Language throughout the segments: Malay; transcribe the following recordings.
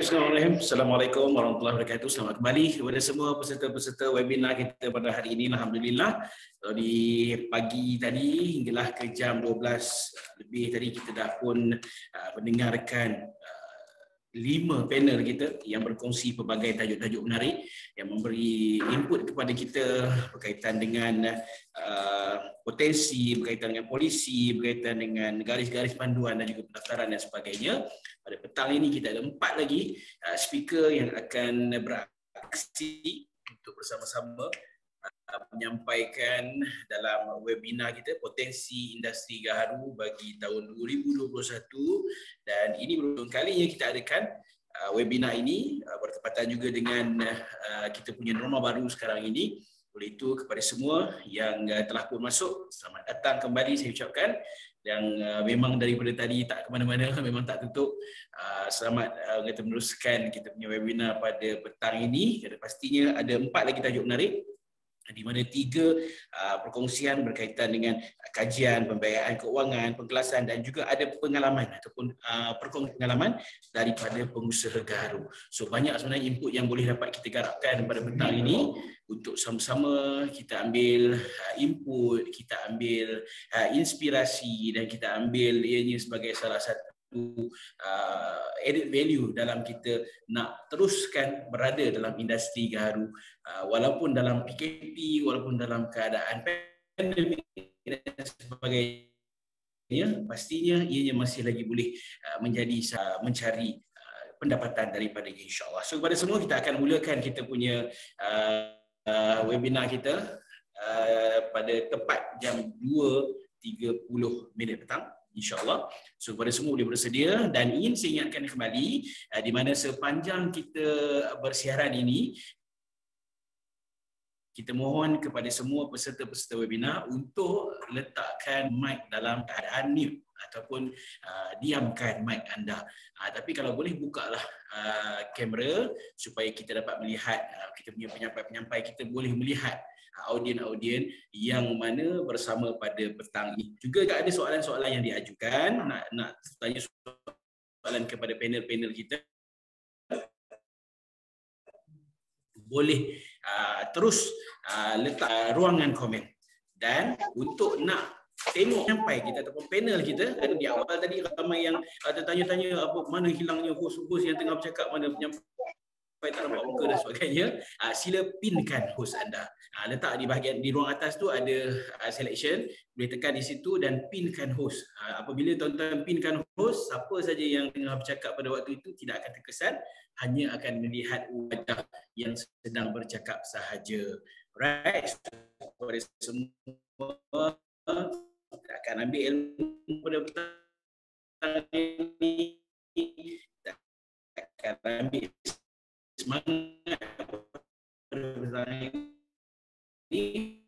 Bismillahirrahmanirrahim. Assalamualaikum warahmatullahi wabarakatuh. Selamat kembali kepada semua peserta-peserta webinar kita pada hari ini. Alhamdulillah, di pagi tadi hinggalah ke jam 12 lebih tadi kita dah pun mendengarkan 5 panel kita yang berkongsi pelbagai tajuk-tajuk menarik yang memberi input kepada kita berkaitan dengan potensi, berkaitan dengan polisi, berkaitan dengan garis-garis panduan dan juga pendaftaran dan sebagainya. Pada petang ini kita ada 4 lagi speaker yang akan beraksi untuk bersama-sama menyampaikan dalam webinar kita potensi industri gaharu bagi tahun 2021, dan ini berulang kalinya kita adakan webinar ini bertepatan juga dengan kita punya norma baru sekarang ini. Oleh itu kepada semua yang telah pun masuk, selamat datang kembali saya ucapkan. Yang memang daripada tadi tak ke mana-mana, memang tak tutup. Selamat kita meneruskan kita punya webinar pada petang ini. Pastinya ada 4 lagi tajuk menarik, di mana 3 perkongsian berkaitan dengan kajian, pembiayaan keuangan, pengkelasan dan juga ada pengalaman ataupun perkongsian pengalaman daripada pengusaha gaharu. So banyak sebenarnya input yang boleh dapat kita garapkan pada petang ini untuk sama-sama kita ambil input, kita ambil inspirasi dan kita ambil ianya sebagai salah satu added value dalam kita nak teruskan berada dalam industri gaharu, walaupun dalam PKP, walaupun dalam keadaan pandemik dan sebagainya, pastinya ianya masih lagi boleh menjadi mencari pendapatan daripadanya, insyaAllah. So kepada semua, kita akan mulakan kita punya webinar kita pada tepat jam 2.30 petang, InsyaAllah. So kepada semua boleh bersedia, dan ingin saya ingatkan kembali di mana sepanjang kita bersiaran ini, kita mohon kepada semua peserta-peserta webinar untuk letakkan mic dalam keadaan mute ataupun diamkan mic anda. Tapi kalau boleh bukalah kamera supaya kita dapat melihat kita punya penyampai-penyampai, kita boleh melihat audien-audien yang mana bersama pada petang ini. Juga ada soalan-soalan yang diajukan, nak tanya soalan kepada panel-panel kita, boleh terus letak ruangan komen. Dan untuk nak tengok sampai kita ataupun panel kita, kerana di awal tadi ramai yang tertanya-tanya apa mana hilangnya host-host yang tengah bercakap, mana penyampai tak nampak muka dan sebagainya. Sila pinkan host anda. Letak di bahagian di ruang atas tu ada selection, boleh tekan di situ dan pinkan host. Apabila tuan-tuan pinkan host, siapa saja yang tengah bercakap pada waktu itu tidak akan terkesan, hanya akan melihat wajah yang sedang bercakap sahaja. Right? Kepada semua, kita akan ambil ilmu pada petang ini, kita akan ambil semangat pada petang ini,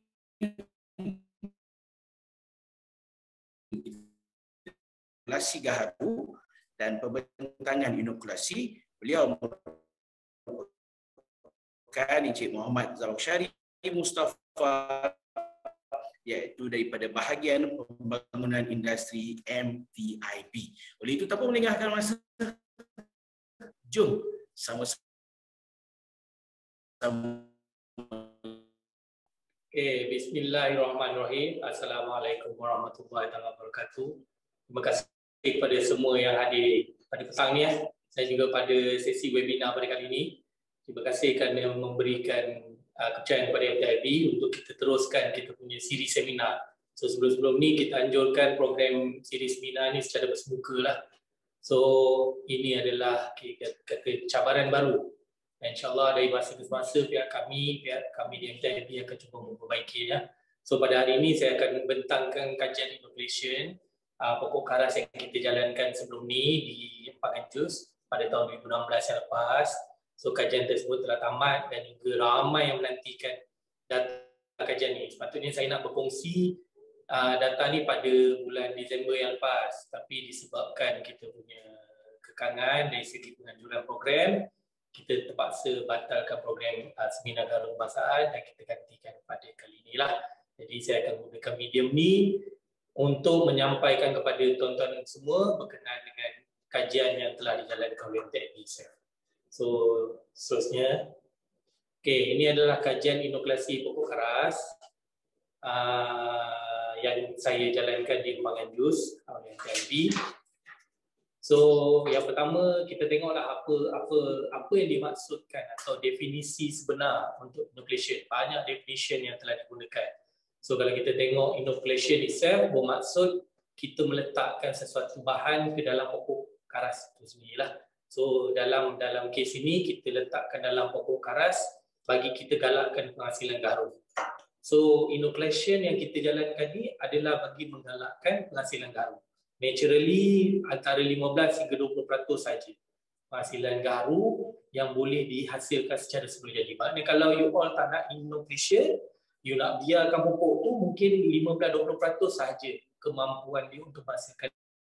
inokulasi gaharu dan pembentangan inokulasi. Beliau merupakan Encik Muhammad Zawaksyari Mustafa, iaitu daripada bahagian pembangunan industri MTIP. Oleh itu, tanpa melengahkan masa, jom sama-sama. Bismillahirrahmanirrahim. Assalamualaikum warahmatullahi wabarakatuh. Terima kasih kepada semua yang hadir pada petang ni. Saya juga pada sesi webinar pada kali ini. Terima kasih kerana memberikan kepercayaan kepada MTIP untuk kita teruskan kita punya siri seminar. So sebelum-sebelum ni kita anjurkan program siri seminar ni secara bersemuka lah. So ini adalah kata cabaran baru. InsyaAllah dari masa ke masa pihak kami di MTIP akan cuba memperbaikinya. So pada hari ini saya akan membentangkan kajian innovation pokok karas yang kita jalankan sebelum ni di Empangganjus pada tahun 2016 yang lepas. So kajian tersebut telah tamat dan juga ramai yang menantikan data kajian ni. Sepatutnya saya nak berkongsi data ni pada bulan Disember yang lepas, tapi disebabkan kita punya kekangan dari segi penganjuran program, kita terpaksa batalkan program seminar gaharu kebangsaan dan kita gantikan pada kali inilah. Jadi saya akan gunakan medium ni untuk menyampaikan kepada tuan-tuan semua berkenaan dengan kajian yang telah dijalankan oleh MTIP. So seterusnya, okey, ini adalah kajian inokulasi pokok karas yang saya jalankan di Kembangan Jus yang TLB. So yang pertama kita tengoklah apa yang dimaksudkan atau definisi sebenar untuk inoculation. Banyak definition yang telah digunakan. So kalau kita tengok inoculation itself bermaksud kita meletakkan sesuatu bahan ke dalam pokok karas itu sendirilah. So dalam kes ini kita letakkan dalam pokok karas bagi kita galakkan penghasilan garam. So inoculation yang kita jalankan ni adalah bagi menggalakkan penghasilan garam. Naturally antara 15 hingga 20% saja penghasilan garam yang boleh dihasilkan secara sebelum jadi. Maknanya kalau you all tak nak inoculation, you nak biarkan pokok tu mungkin 15-20% saja kemampuan dia untuk menghasilkan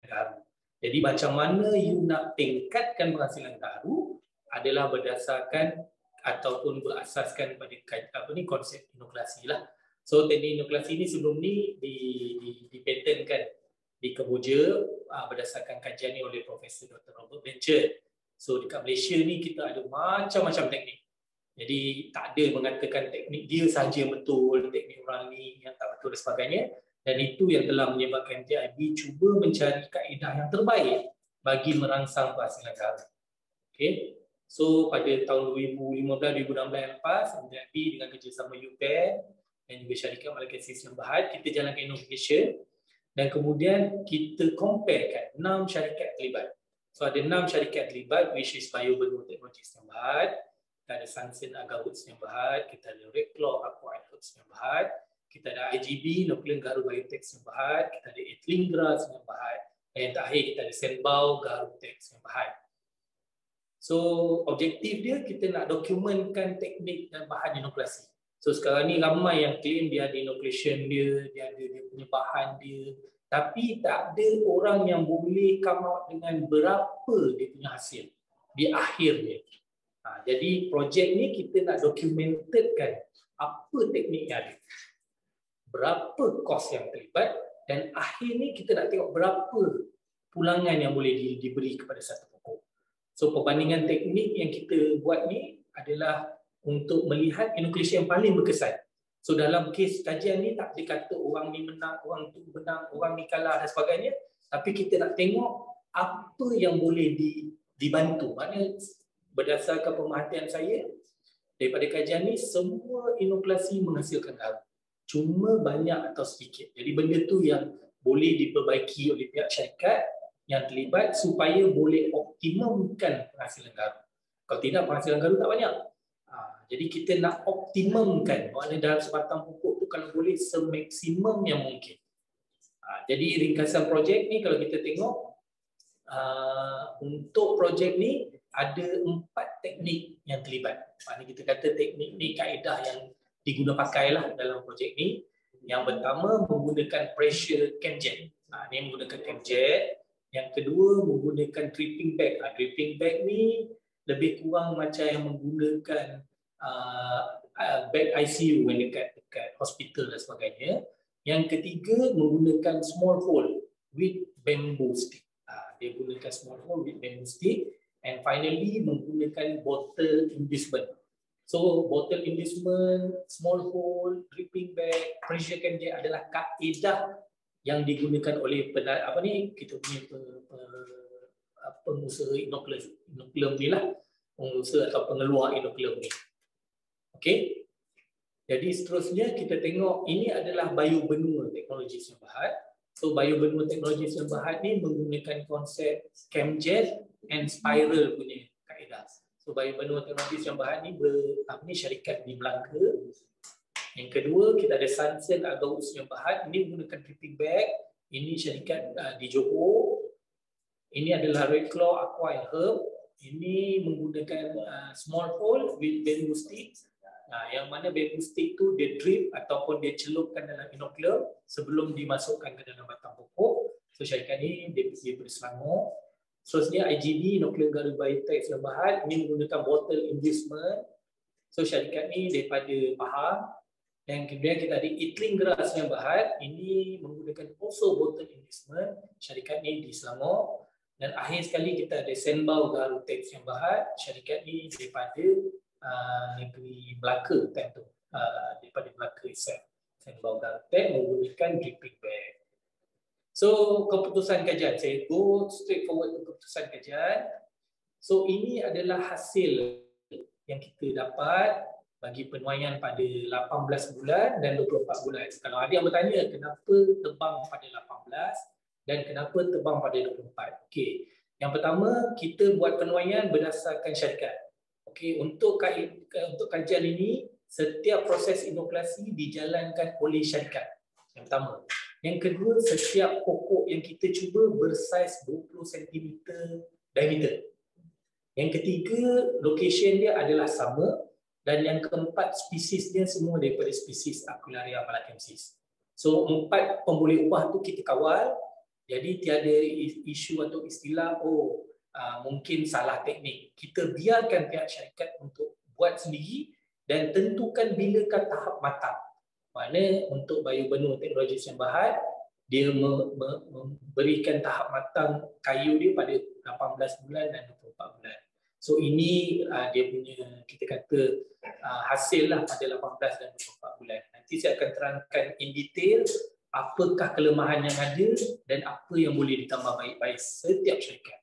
garam. Jadi macam mana you nak tingkatkan penghasilan garam adalah berdasarkan ataupun berasaskan pada konsep inokulasi lah. So teknik inokulasi ni sebelum ni dipatenkan di Kemboja berdasarkan kajian ni oleh Profesor Dr. Robert Blanchard. So dekat Malaysia ni kita ada macam-macam teknik. Jadi tak ada mengatakan teknik dia saja betul, teknik orang ni yang tak betul dan sebagainya. Dan itu yang telah menyebabkan TIB cuba mencari kaedah yang terbaik bagi merangsang penghasilan garam. Okay. So pada tahun 2015-2016 lepas, TIB dengan kerjasama UPenn dan juga syarikat Malacca Sistem Berhad, kita jalankan inoculation. Dan kemudian kita comparekan 6 syarikat terlibat. So ada 6 syarikat terlibat, which is Bio Benua Teknologi Sistem Berhad, kita ada Sunsen Agawut Sistem Berhad, kita ada Red Claw Aqua and Herb Sistem Berhad, kita ada IGB Nuklear Garu Biotech Sistem Berhad, kita ada Etlingra Sistem Berhad, dan yang terakhir kita ada Senbau Garu Tech Sistem Berhad. So objektif dia kita nak dokumentkan teknik dan bahan inokulasi. So sekarang ni ramai yang claim dia ada inoculation dia ada dia punya bahan dia, tapi tak ada orang yang boleh come out dengan berapa dia punya hasil di akhirnya. Jadi projek ni kita nak dokumentedkan apa teknik yang ada, berapa kos yang terlibat, dan akhir ni kita nak tengok berapa pulangan yang boleh diberi kepada satu pokok. So perbandingan teknik yang kita buat ni adalah untuk melihat inokulasi yang paling berkesan. So dalam kes kajian ni tak dikata orang ni menang, orang tu menang, orang ni kalah dan sebagainya, tapi kita nak tengok apa yang boleh dibantu. Maknanya berdasarkan pemerhatian saya daripada kajian ni, semua inokulasi menghasilkan garam, cuma banyak atau sedikit. Jadi benda tu yang boleh diperbaiki oleh pihak syarikat yang terlibat supaya boleh optimumkan penghasilan garam. Kalau tidak, penghasilan garam tak banyak. Jadi kita nak optimumkan, maknanya dalam sebatang pokok tu kalau boleh semaksimum yang mungkin. Jadi ringkasan projek ni kalau kita tengok, untuk projek ni ada 4 teknik yang terlibat. Maknanya kita kata teknik ni kaedah yang diguna pakailah dalam projek ni. Yang pertama menggunakan pressure camjet. Ni menggunakan camjet. Yang kedua menggunakan dripping bag. Dripping bag ni lebih kurang macam yang menggunakan bed ICU yang dekat hospital dan sebagainya. Yang ketiga menggunakan small hole with bamboo stick. Dia gunakan small hole with bamboo stick. And finally menggunakan bottle inducement. So bottle inducement, small hole, dripping bag, pressure camjet adalah kaedah yang digunakan oleh kita punya pengusaha inokulum ni lah, pengusaha atau pengeluar inokulum ni. Okey. Jadi seterusnya kita tengok ini adalah Bio Benua Teknologi Sistem Berhad. So Bio Benua Teknologi Sistem Berhad ni menggunakan konsep camjet and spiral punya kaedah. So Bio Benua Teknologi Sistem Berhad ni syarikat di Melaka. Yang kedua kita ada Sunsen Agawut Sistem Berhad, ini menggunakan dripping bag. Ini syarikat di Johor. Ini adalah Red Claw Aqua and Herb. Ini menggunakan small hole with bamboo stick. Yang mana bamboo stick tu dia drip ataupun dia celupkan dalam inokulum sebelum dimasukkan ke dalam batang pokok. So syarikat ni dia daripada Selangor. Seterusnya IGB Nuklear Garu Biotech Sistem Berhad, ini menggunakan bottle inducement. So syarikat ni daripada Pahang. Dan kemudian kita ada Etlingra Sistem Berhad, ini menggunakan also bottle inducement. Syarikat ni di Selangor. Dan akhir sekali kita ada Senbau Gaharu Tech Sdn Bhd. Syarikat ni daripada negeri Melaka time tu, daripada Melaka itself. Senbau Gaharu Tech menggunakan dripping bag. So keputusan kajian, saya go straight forward ke keputusan kajian. So ini adalah hasil yang kita dapat bagi penuaian pada 18 bulan dan 24 bulan. Kalau ada yang bertanya kenapa tebang pada 18 dan kenapa tebang pada 24. Okey. Yang pertama, kita buat penuaian berdasarkan syarikat. Okey, untuk kajian ini setiap proses inokulasi dijalankan oleh syarikat. Yang pertama. Yang kedua, setiap pokok yang kita cuba bersaiz 20 cm diameter. Yang ketiga, location dia adalah sama. Dan yang keempat, spesies dia semua daripada spesies Aquilaria malacensis. So 4 pemboleh ubah tu kita kawal. Jadi tiada isu atau istilah mungkin salah teknik. Kita biarkan pihak syarikat untuk buat sendiri dan tentukan bilakah tahap matang. Mana untuk Biobenua Teknologi Sdn Bhd, dia memberikan tahap matang kayu dia pada 18 bulan dan 24 bulan. So ini dia punya, kita kata hasil lah pada 18 dan 24 bulan. Nanti saya akan terangkan in detail apakah kelemahan yang ada dan apa yang boleh ditambah baik-baik setiap syarikat.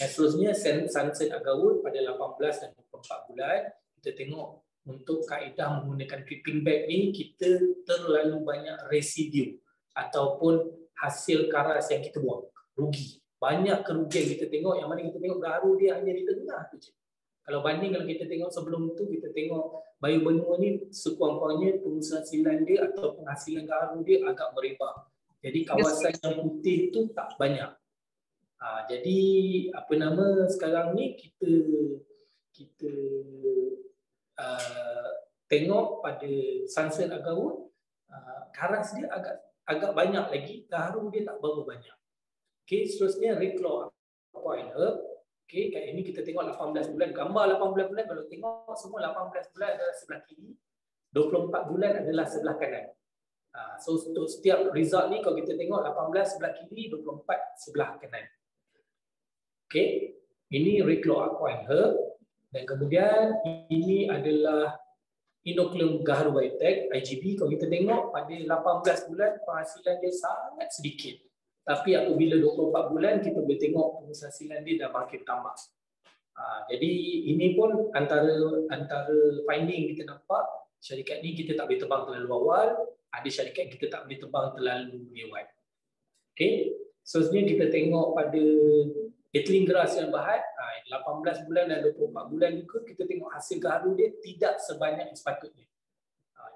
Yang seterusnya, Sunset Agawood pada 18 dan 24 bulan, kita tengok untuk kaedah menggunakan dripping bag ni, kita terlalu banyak residu ataupun hasil karas yang kita buang. Rugi. Banyak kerugian kita tengok, yang mana kita tengok gaharu dia hanya di tengah tu je. Kalau kita tengok sebelum tu, kita tengok Biobenua ni sekurang-kurangnya penghasilan dia atau penghasilan gaharu dia agak merebak. Jadi kawasan yang putih tu tak banyak. Jadi sekarang ni kita tengok pada Sunset Agawood, karas dia agak banyak lagi, gaharu dia tak berapa banyak. Okey, seterusnya Reclaw Aqua and Herb. Okey, kat ini kita tengok 18 bulan. Gambar 18 bulan, kalau tengok semua 18 bulan adalah sebelah kiri, 24 bulan adalah sebelah kanan. So untuk setiap result ni, kalau kita tengok 18 sebelah kiri, 24 sebelah kanan. Okey, ini Reclaw Aqua and Herb. Dan kemudian ini adalah Inoculum Gaharu Biotech, IGB. Kalau kita tengok pada 18 bulan, penghasilan dia sangat sedikit. Tapi apabila 24 bulan, kita boleh tengok penghasilan dia dah makin tambah. Jadi ini pun antara finding kita nampak, syarikat ni kita tak boleh tebang terlalu awal, ada syarikat kita tak boleh tebang terlalu lewat. Okay. Seterusnya kita tengok pada Ethylene Grass Sdn Bhd, 18 bulan dan 24 bulan juga kita tengok hasil gaharu dia tidak sebanyak yang sepatutnya.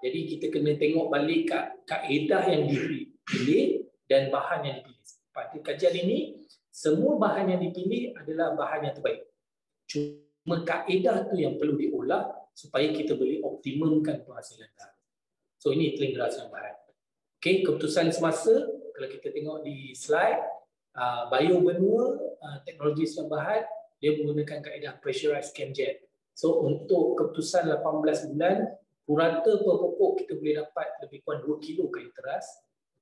Jadi kita kena tengok balik kaedah yang dipilih dan bahan yang dipilih. Pada kajian ini, semua bahan yang dipilih adalah bahan yang terbaik. Cuma kaedah tu yang perlu diolah supaya kita boleh optimumkan penghasilan gaharu. So ini Ethylene Grass Sdn Bhd. Okay, keputusan semasa, kalau kita tengok di slide, Biobenua Teknologi Sdn Bhd, dia menggunakan kaedah pressurized camjet. So untuk keputusan 18 bulan, purata per pokok kita boleh dapat lebih kurang 2 kilo kayu teras.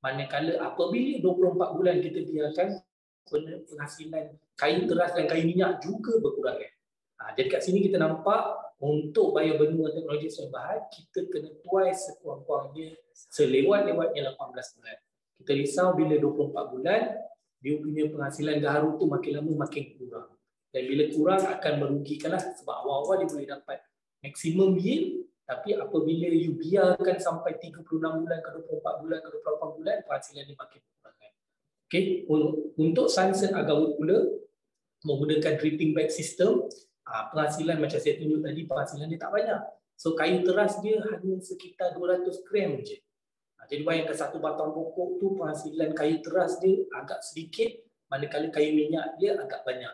Manakala apabila 24 bulan kita biarkan, penghasilan kayu teras dan kayu minyak juga berkurangan. Jadi kat sini kita nampak untuk Biobenua Teknologi Sdn Bhd, kita kena tuai sekurang-kurangnya selewat-lewatnya 18 bulan. Kita risau bila 24 bulan, dia punya penghasilan gaharu tu makin lama makin kurang. Dan bila kurang akan merugikanlah, sebab awal-awal dia boleh dapat maksimum yield, tapi apabila you biarkan sampai 36 bulan ke 24 bulan ke 28 bulan, penghasilan dia makin kurang. Okay. Untuk Sunset Agawood pula, menggunakan dripping bag system, penghasilan macam saya tunjuk tadi, penghasilan dia tak banyak. So kayu teras dia hanya sekitar 200 gram je. Jadi bayangkan satu batang pokok tu penghasilan kayu teras dia agak sedikit, manakala kayu minyak dia agak banyak.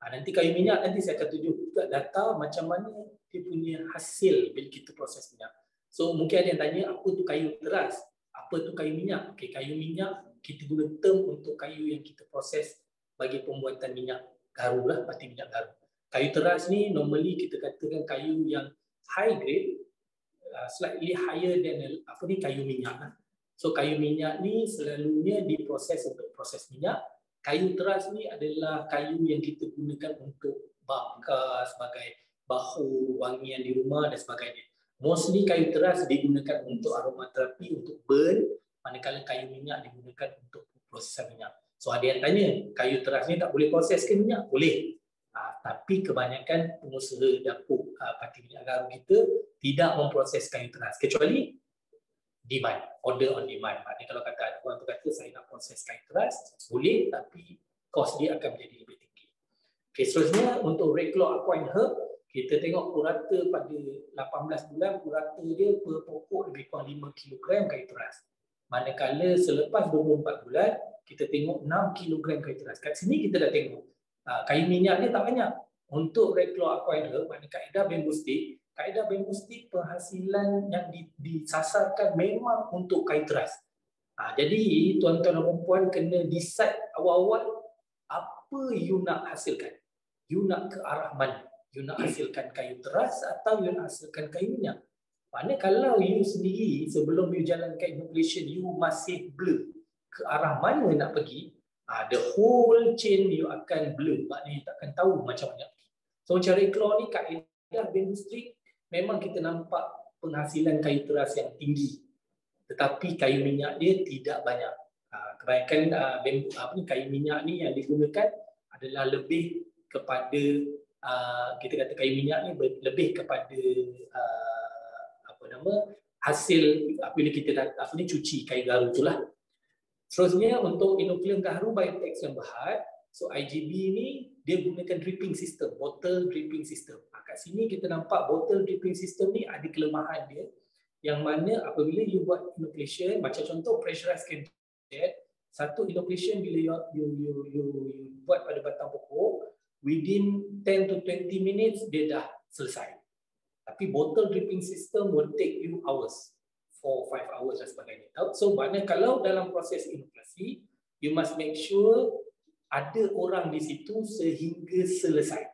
Nanti kayu minyak, nanti saya akan tunjuk juga data macam mana dia punya hasil bila kita proses minyak. So mungkin ada yang tanya, apa tu kayu teras? Apa tu kayu minyak? Okay, kayu minyak kita guna term untuk kayu yang kita proses bagi pembuatan minyak gaharu lah, pati minyak gaharu. Kayu teras ni normally kita katakan kayu yang high grade, slightly higher than kayu minyak. So kayu minyak ni selalunya diproses untuk proses minyak, Kayu teras ni adalah kayu yang kita gunakan untuk bakar sebagai bahu, wangian di rumah dan sebagainya. Mostly kayu teras digunakan untuk aromaterapi, untuk burn, manakala kayu minyak digunakan untuk prosesan minyak. So ada yang tanya, kayu teras ni tak boleh proses ke minyak? Boleh. Tapi kebanyakan pengusaha dapur parti minyak garam kita tidak memproses kayu teras, kecuali demand, order on demand. Maknanya kalau kata ada orang tu kata saya nak proses kayu teras, boleh, tapi kos dia akan menjadi lebih tinggi. Okay, seterusnya untuk Red Claw Aqua and Herb, kita tengok purata pada 18 bulan, purata dia per pokok lebih kurang 5 kg kayu teras. Manakala selepas 24 bulan, kita tengok 6 kg kayu teras. Kat sini kita dah tengok kayu minyak dia tak banyak. Untuk Red Claw Aqua and Herb, maknanya kaedah bamboo stick, kaedah bamboo stick penghasilan yang disasarkan memang untuk kayu teras. Jadi tuan-tuan dan puan kena decide awal-awal apa you nak hasilkan. You nak ke arah mana? You nak hasilkan kayu teras atau you nak hasilkan kayu minyak? Maknanya kalau you sendiri sebelum you jalankan inoculation, you masih blur ke arah mana nak pergi, the whole chain you akan blur. Maknanya you takkan tahu macam mana pergi. So macam Red Claw ni kaedah bamboo stick, memang kita nampak penghasilan kayu teras yang tinggi, tetapi kayu minyak dia tidak banyak. Kebanyakan kayu minyak ni yang digunakan adalah lebih kepada kita kata kayu minyak ni lebih kepada hasil apabila kita cuci kayu garu itulah. Seterusnya untuk inokulam gaharu biotex yang berhad, so IGB ni dia gunakan dripping system, bottle dripping system. Kat sini kita nampak bottle dripping system ni ada kelemahan dia, yang mana apabila you buat inoculation, macam contoh pressurized candle, satu inoculation bila you buat pada batang pokok, within 10 to 20 minutes dia dah selesai. Tapi bottle dripping system will take you hours, 4-5 hours dan sebagainya. So maknanya kalau dalam proses inokulasi, you must make sure ada orang di situ sehingga selesai.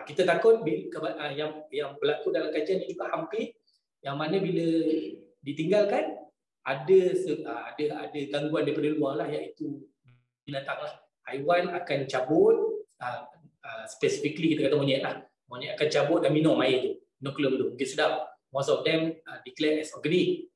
Kita takut yang berlaku dalam kajian ini juga hampir, yang mana bila ditinggalkan ada gangguan daripada luar lah, iaitu binatang lah. Haiwan akan cabut, specifically kita kata monyet lah. Monyet akan cabut dan minum air tu, inokulum tu. Mungkin sedap. Most of them declare as organic.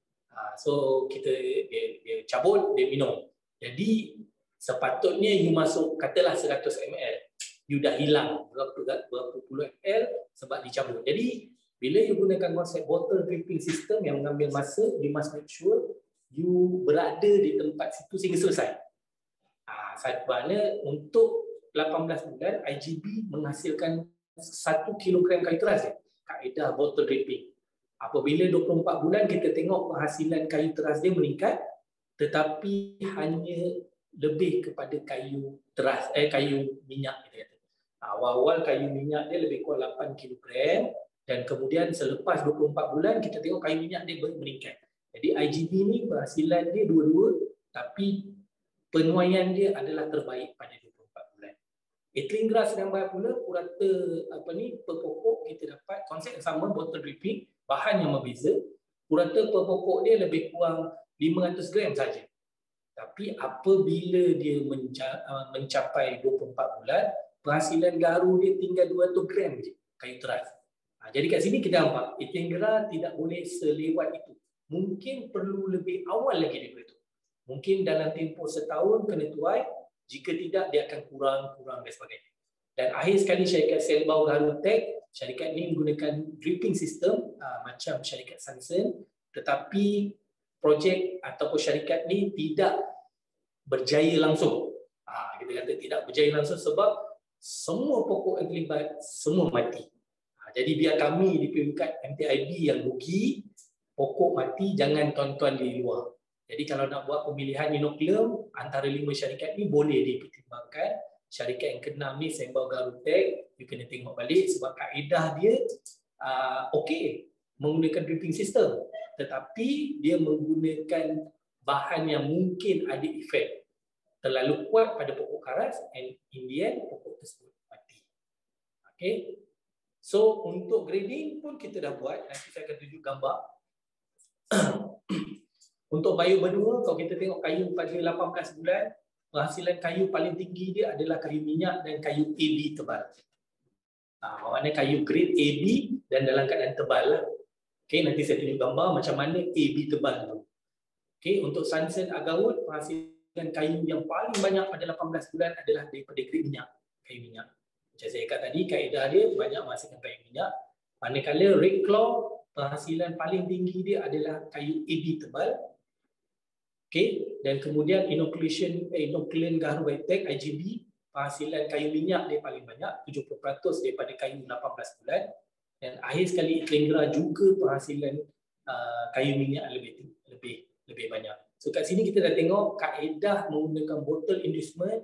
So dia cabut, dia minum. Jadi sepatutnya you masuk katalah 100 ml, you dah hilang berapa puluh ml sebab dicabut. Jadi bila you gunakan konsep bottle dripping system yang mengambil masa, you must make sure you berada di tempat situ sehingga selesai. Sebabnya untuk 18 bulan IGB menghasilkan 1 kilogram kayu teras je, kaedah bottle dripping. Apabila 24 bulan kita tengok penghasilan kayu teras dia meningkat, tetapi hanya lebih kepada kayu teras, kayu minyak kita kata. Awal-awal kayu minyak dia lebih kurang 8 kg, dan kemudian selepas 24 bulan kita tengok kayu minyak dia meningkat. Jadi IGB ni penghasilan dia dua-dua, tapi penuaian dia adalah terbaik pada 24 bulan. Ethylene grass dan biopula purata per pokok kita dapat konsep yang sama, bottle dripping, bahan yang berbeza. Purata per pokok dia lebih kurang 500 gram saja. Tapi apabila dia mencapai 24 bulan, penghasilan garu dia tinggal 200 gram je kayu teras. Jadi kat sini kita nampak ethylene grass tidak boleh selewat itu. Mungkin perlu lebih awal lagi daripada itu. Mungkin dalam tempoh setahun kena tuai, jika tidak dia akan kurang dan sebagainya. Dan akhir sekali syarikat Selbau Gaharu Tech, syarikat ini menggunakan dripping system macam syarikat Sanson, tetapi projek ataupun syarikat ni tidak berjaya langsung. Kita kata tidak berjaya langsung sebab semua pokok yang terlibat semua mati. Jadi biar kami di peringkat MTIB yang rugi, pokok mati, jangan tuan-tuan di luar. Jadi kalau nak buat pemilihan inokulum antara 5 syarikat ni boleh dipertimbangkan. Syarikat yang ke-6 ni Selbau Gaharu Tech, you kena tengok balik sebab kaedah dia okey menggunakan dripping system, tetapi dia menggunakan bahan yang mungkin ada efek terlalu kuat pada pokok karas, and in the end pokok tersebut mati. Okay. So untuk grading pun kita dah buat, nanti saya akan tunjuk gambar. Untuk bio berdua, kalau kita tengok kayu pada 18 bulan, penghasilan kayu paling tinggi dia adalah kayu minyak dan kayu AB tebal. Maknanya kayu grade AB dan dalam keadaan tebal lah. Okay, nanti saya tunjuk gambar macam mana AB tebal tu. Okay, untuk Sunsun Agawood, penghasilan kayu yang paling banyak pada 18 bulan adalah daripada grade minyak, kayu minyak. Macam saya kata tadi, kaedah dia banyak menghasilkan kayu minyak. Manakala Red Claw, penghasilan paling tinggi dia adalah kayu AB tebal. Okay, dan kemudian inokulen gaharu high-tech IGB, penghasilan kayu minyak dia paling banyak, 70% daripada kayu 18 bulan. Dan akhir sekali Itlengra juga penghasilan kayu minyak lebih banyak. So kat sini kita dah tengok kaedah menggunakan bottle inducement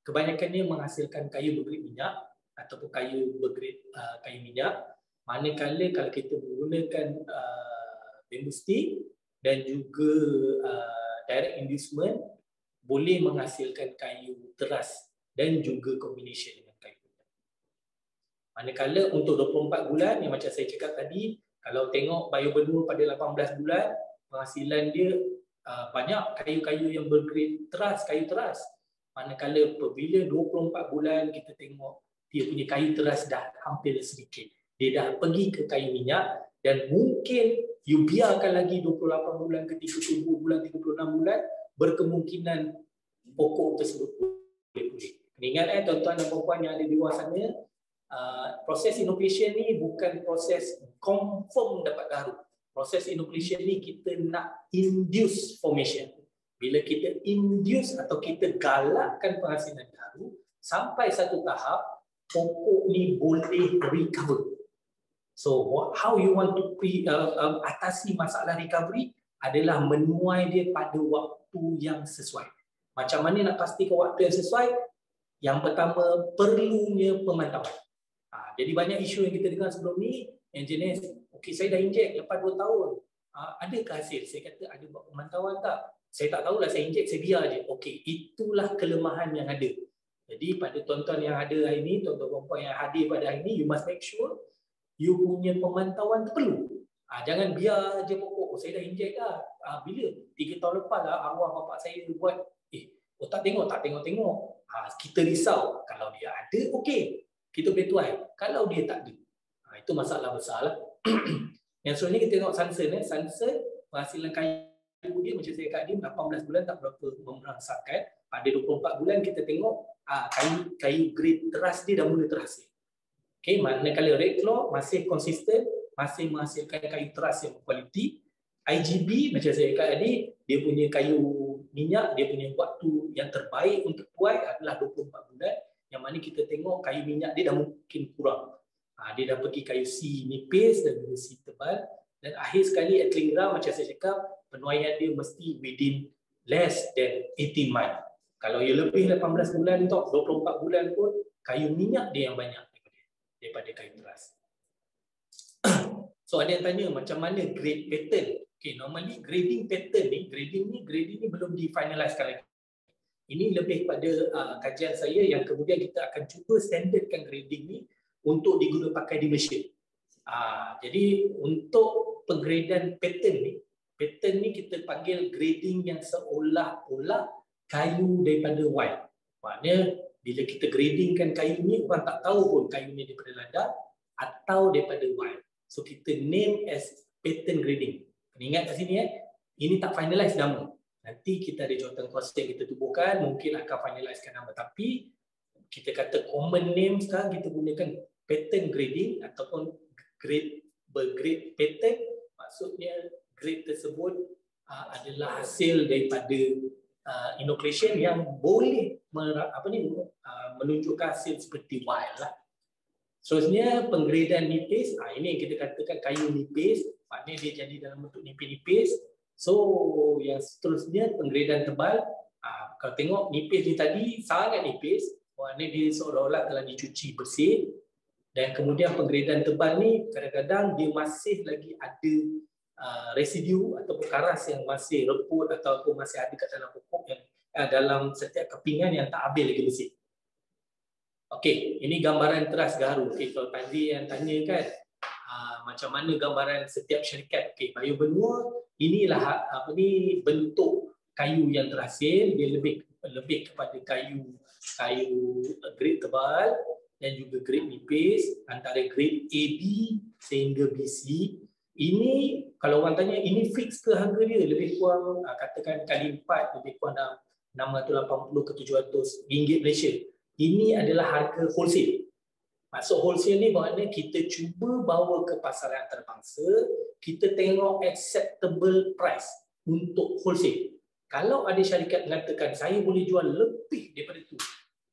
kebanyakannya menghasilkan kayu bergrade minyak ataupun kayu bergrade kayu minyak. Manakala kalau kita menggunakan bamboo stick dan juga direct inducement boleh menghasilkan kayu teras dan juga combination dengan kayu minyak. Manakala untuk 24 bulan yang macam saya cakap tadi, kalau tengok biobenua pada 18 bulan, penghasilan dia banyak kayu-kayu yang bergrade teras, kayu teras. Manakala apabila 24 bulan kita tengok dia punya kayu teras dah hampir sedikit. Dia dah pergi ke kayu minyak dan mungkin you biarkan lagi 28 bulan ke 32 bulan, 36 bulan, berkemungkinan pokok tersebut boleh pulih. Ingat tuan-tuan dan puan yang ada di luar sana, proses inoculation ni bukan proses confirm dapat gaharu. Proses inoculation ni kita nak induce formation. Bila kita induce atau kita galakkan penghasilan gaharu, sampai satu tahap pokok ni boleh recover. So how you want to atasi masalah recovery adalah menuai dia pada waktu yang sesuai. Macam mana nak pastikan waktu yang sesuai? Yang pertama, perlunya pemantauan. Jadi banyak isu yang kita dengar sebelum ni, yang jenis, okey saya dah injek lepas 2 tahun. Adakah hasil? Saya kata ada buat pemantauan tak? Saya tak tahulah, saya injek, saya biar je. Okey, itulah kelemahan yang ada. Jadi pada tuan-tuan yang ada hari ini, tuan-tuan puan yang hadir pada hari ini, you must make sure you punya pemantauan tu perlu. Jangan biar je pokok, saya dah injek dah. Bila? 3 tahun lepas lah arwah bapak saya buat, tak tengok. Kita risau. Kalau dia ada, okey. Kita boleh tuai. Kalau dia tak ada, itu masalah besar lah. Yang sebenarnya kita tengok Sunsun. Sunsun, penghasilan kayu dia macam saya kata, 18 bulan tak berapa merangsakan. Pada 24 bulan kita tengok kayu grade teras dia dah mula terhasil. Okay, manakala Red Claw masih konsisten, masih menghasilkan kayu teras yang berkualiti. IGB macam saya kata tadi, dia punya kayu minyak, dia punya waktu yang terbaik untuk tuai adalah 24 bulan. Yang mana kita tengok kayu minyak dia dah mungkin kurang. Dia dah pergi kayu C nipis dan juga C tebal. Dan akhir sekali Itlengra macam saya cakap, penuaian dia mesti within less than 18 months. Kalau ia lebih 18 bulan, 24 bulan pun, kayu minyak dia yang banyak daripada kayu teras. So ada yang tanya macam mana grade pattern. Okay, normally grading pattern ni, grading ni belum di-finalizekan lagi. Ini lebih pada kajian saya yang kemudian kita akan cuba standardkan grading ni untuk digunakan pakai di mesin. Jadi untuk penggradan pattern ni kita panggil grading yang seolah-olah kayu daripada wild. Maknanya bila kita gradingkan kayu ni, orang tak tahu pun kayu ni daripada ladang atau daripada wild. So kita name as pattern grading. Ingat kat sini ini tak finalize nama. Nanti kita ada jawatan kuasa yang kita tubuhkan, mungkin akan finalizekan nama. Tapi kita kata common name sekarang kita gunakan pattern grading ataupun bergrade pattern. Maksudnya grade tersebut adalah hasil daripada inoculation yang boleh menunjukkan hasil seperti wild lah. Seterusnya penggradan nipis, ini yang kita katakan kayu nipis, maknanya dia jadi dalam bentuk nipis-nipis. So yang seterusnya penggradan tebal, kalau tengok nipis ni tadi sangat nipis, maknanya dia seolah-olah telah dicuci bersih. Dan kemudian penggradan tebal ni kadang-kadang dia masih lagi ada residu ataupun karas yang masih reput ataupun masih ada kat dalam pokok yang dalam setiap kepingan yang tak habis lagi bersih. Okey, ini gambaran teras gaharu. Okey, kalau tadi yang tanya kan macam mana gambaran setiap syarikat. Okey, biobenua inilah bentuk kayu yang terhasil, dia lebih lebih kepada kayu grade tebal dan juga grade nipis, antara grade AB sehingga BC. Ini kalau orang tanya ini fix ke harga dia, lebih kurang katakan kali 4 lebih kurang dalam 680 ke 700 ringgit Malaysia. Ini adalah harga wholesale. Maksud wholesale ni maknanya kita cuba bawa ke pasaran antarabangsa, kita tengok acceptable price untuk wholesale. Kalau ada syarikat mengatakan saya boleh jual lebih daripada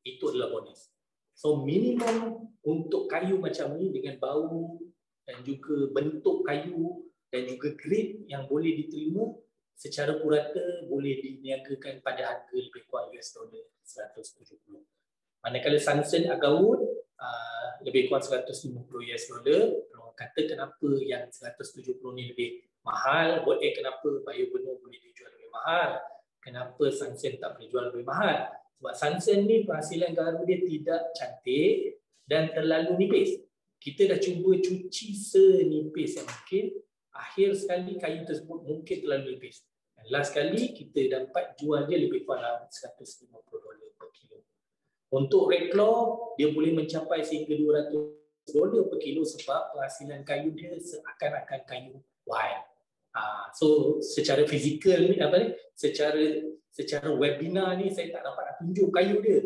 itu adalah bonus. So minimum untuk kayu macam ni dengan bau dan juga bentuk kayu dan juga grade yang boleh diterima secara purata boleh diniagakan pada harga lebih kurang $170. Manakala Sunsun Agawood lebih kurang $150. Kalau kata kenapa yang 170 ni lebih mahal, buat kenapa Bayu Benua boleh dijual lebih mahal, kenapa Sunsun tak boleh jual lebih mahal? Sebab Sunsun ni penghasilan garu dia tidak cantik dan terlalu nipis. Kita dah cuba cuci senipis yang mungkin, akhir sekali kayu tersebut mungkin terlalu nipis. Dan last sekali kita dapat jual dia lebih kurang $150 per kilo. Untuk red claw, dia boleh mencapai sehingga $200 per kilo sebab penghasilan kayu dia seakan-akan kayu wild. So secara fizikal ni secara webinar ni saya tak dapat nak tunjuk kayu dia.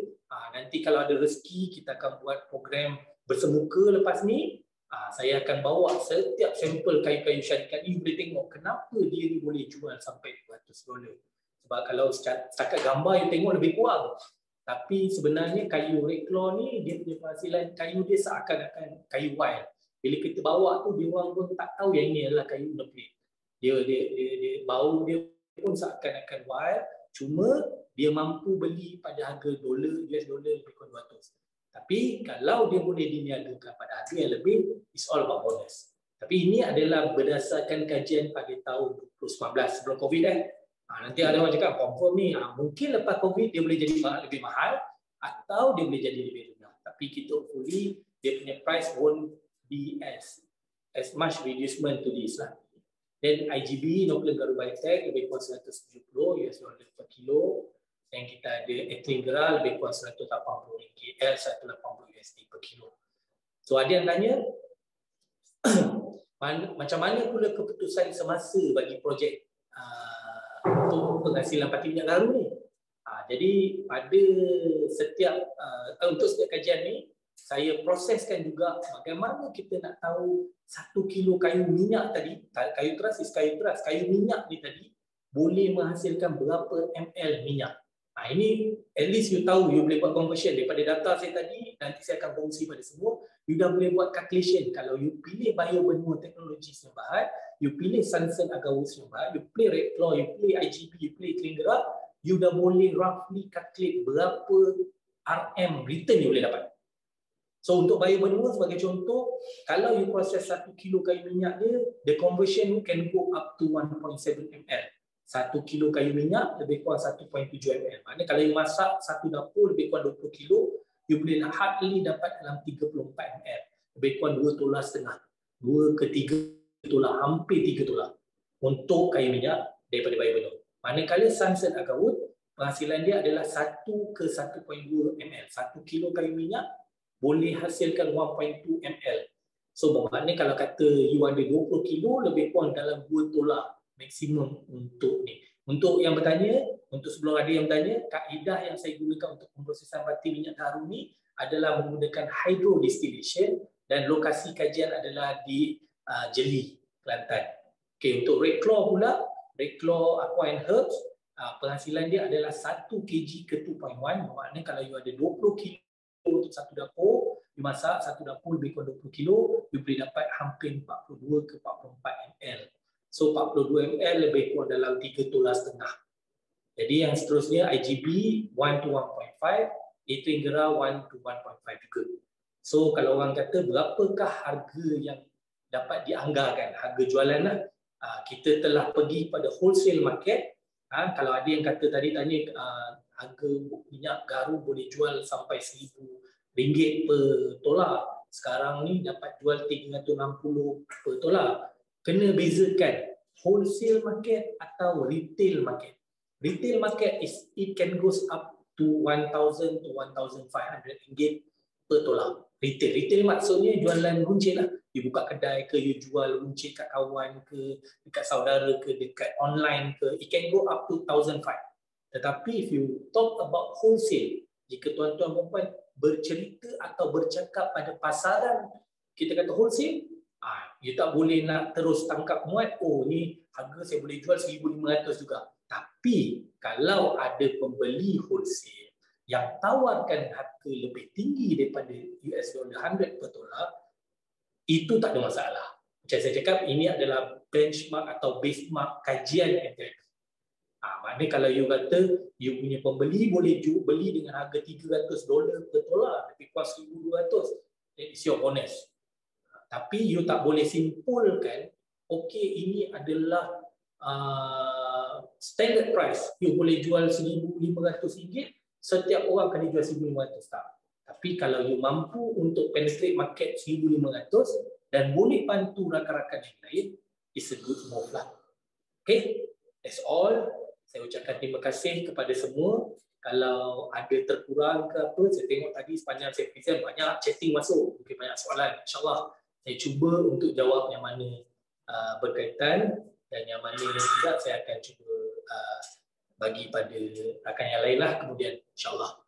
Nanti kalau ada rezeki kita akan buat program bersemuka lepas ni. Saya akan bawa setiap sampel kayu-kayu syarikat ni, boleh tengok kenapa dia ni boleh jual sampai $200. Sebab kalau setakat gambar you tengok lebih kurang. Tapi sebenarnya kayu red claw ni dia punya penghasilan kayu dia seakan-akan kayu wild. Bila kita bawa tu dia orang pun tak tahu yang ini adalah kayu nipis. Dia bau dia pun seakan-akan wild, cuma dia mampu beli pada harga US dollar lebih kurang 200. Tapi kalau dia boleh diniagakan pada harga yang lebih, it's all about bonus. Tapi ini adalah berdasarkan kajian pada tahun 2019 sebelum COVID nanti ada orang cakap confirm ni mungkin lepas COVID dia boleh jadi lebih mahal atau dia boleh jadi lebih rendah. Tapi kita hopefully dia punya price won't be as much reducement to this lah. Dan IGB, Nuclear Garu Biotech lebih kurang $170 per kilo. Dan kita ada Ethylene Gera lebih kurang $180 per kilo. So ada yang tanya macam mana pula keputusan semasa bagi projek untuk penghasilan parti minyak garu ni. Jadi pada untuk setiap kajian ni saya proseskan juga bagaimana kita nak tahu 1 kilo kayu minyak tadi, kayu keras, kayu minyak ni tadi boleh menghasilkan berapa ml minyak. Ini at least you tahu, you boleh buat conversion daripada data saya tadi, nanti saya akan kongsi pada semua, you dah boleh buat calculation. Kalau you pilih Bayu Benua Teknologi Sdn Bhd, you pilih Sunsun Agawood Sdn Bhd, you pilih Red Claw, you pilih IGB, you pilih Ethylene Gera, you dah boleh roughly calculate berapa RM return you boleh dapat. So untuk Bayu Benua sebagai contoh, kalau you proses 1 kilo kayu minyak dia, the conversion can go up to 1.7 ml. 1 kilo kayu minyak lebih kurang 1.7 ml. Maknanya kalau you masak 1 dapur lebih kurang 20 kilo, you boleh hardly dapat dalam 34 ml. Lebih kurang $2.5. 2 ke 3 dolar, hampir $3 untuk kayu minyak daripada Bayu Benua. Manakala Sunsun Agawood, penghasilan dia adalah 1 ke 1.2 ml. 1 kilo kayu minyak boleh hasilkan 1.2 ml. So bermakna kalau kata you ada 20 kilo, lebih kurang dalam $2 maksimum untuk ni. Untuk yang bertanya, untuk sebelum ada yang bertanya, kaedah yang saya gunakan untuk pemprosesan parti minyak garu ni adalah menggunakan hydrodistillation dan lokasi kajian adalah di Jeli, Kelantan. Okay, untuk Red Claw pula, Red Claw Aqua and Herbs, penghasilan dia adalah 1 kg ke 2.1. Bermakna kalau you ada 20 kilo untuk satu dapur, you masak satu dapur lebih kurang 20 kilo, you boleh dapat hampir 42 ke 44 ml. So 42 ml lebih kurang dalam $3.5. Jadi yang seterusnya IGB 1 to 1.5, Ethylene Gera 1 to 1.5 juga. So kalau orang kata berapakah harga yang dapat dianggarkan, harga jualan lah, kita telah pergi pada wholesale market. Kalau ada yang kata tadi tanya harga minyak garu boleh jual sampai RM1,000 per tolar. Sekarang ni dapat jual $360 per tolar. Kena bezakan wholesale market atau retail market. Retail market it can goes up to 1,000 to 1,500 ringgit per tolar. Retail maksudnya jualan runcit lah. You buka kedai ke, you jual runcit kat kawan ke, dekat saudara ke, dekat online ke, it can go up to 1,500. Tetapi if you talk about wholesale, jika tuan-tuan dan puan bercerita atau bercakap pada pasaran, kita kata wholesale, you tak boleh nak terus tangkap muat, oh ni harga saya boleh jual 1,500 juga. Tapi kalau ada pembeli wholesale yang tawarkan harga lebih tinggi daripada $100 per dolar, itu tak ada masalah. Macam saya cakap, ini adalah benchmark atau benchmark kajian NTRB. Maknanya kalau you kata you punya pembeli boleh beli dengan harga $300 per dolar, tapi kos 1,200, that is your bonus. Tapi you tak boleh simpulkan, okey ini adalah standard price, you boleh jual RM1,500, setiap orang akan dijual RM1,500. Tak. Tapi kalau you mampu untuk penetrate market RM1,500 dan boleh bantu rakan-rakan yang lain, it's a good move lah. Okay, that's all. Saya ucapkan terima kasih kepada semua. Kalau ada terkurang ke apa, saya tengok tadi sepanjang saya present banyak chatting masuk, mungkin banyak soalan. InsyaAllah saya cuba untuk jawab yang mana berkaitan, dan yang mana tidak saya akan cuba bagi pada rakan yang lain lah kemudian, insyaAllah.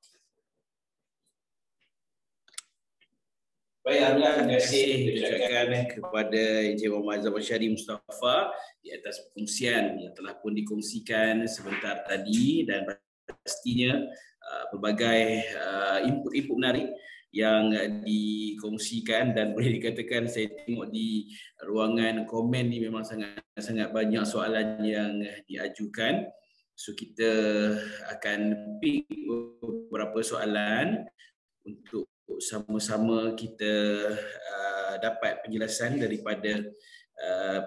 Baik, Alhamdulillah, terima kasih diucapkan kepada Encik Muhammad Zaman Syari Mustafa di atas perkongsian yang telah pun dikongsikan sebentar tadi, dan pastinya pelbagai input-input menarik yang dikongsikan, dan boleh dikatakan saya tengok di ruangan komen ni memang sangat banyak soalan yang diajukan. So kita akan pick beberapa soalan untuk sama-sama kita dapat penjelasan daripada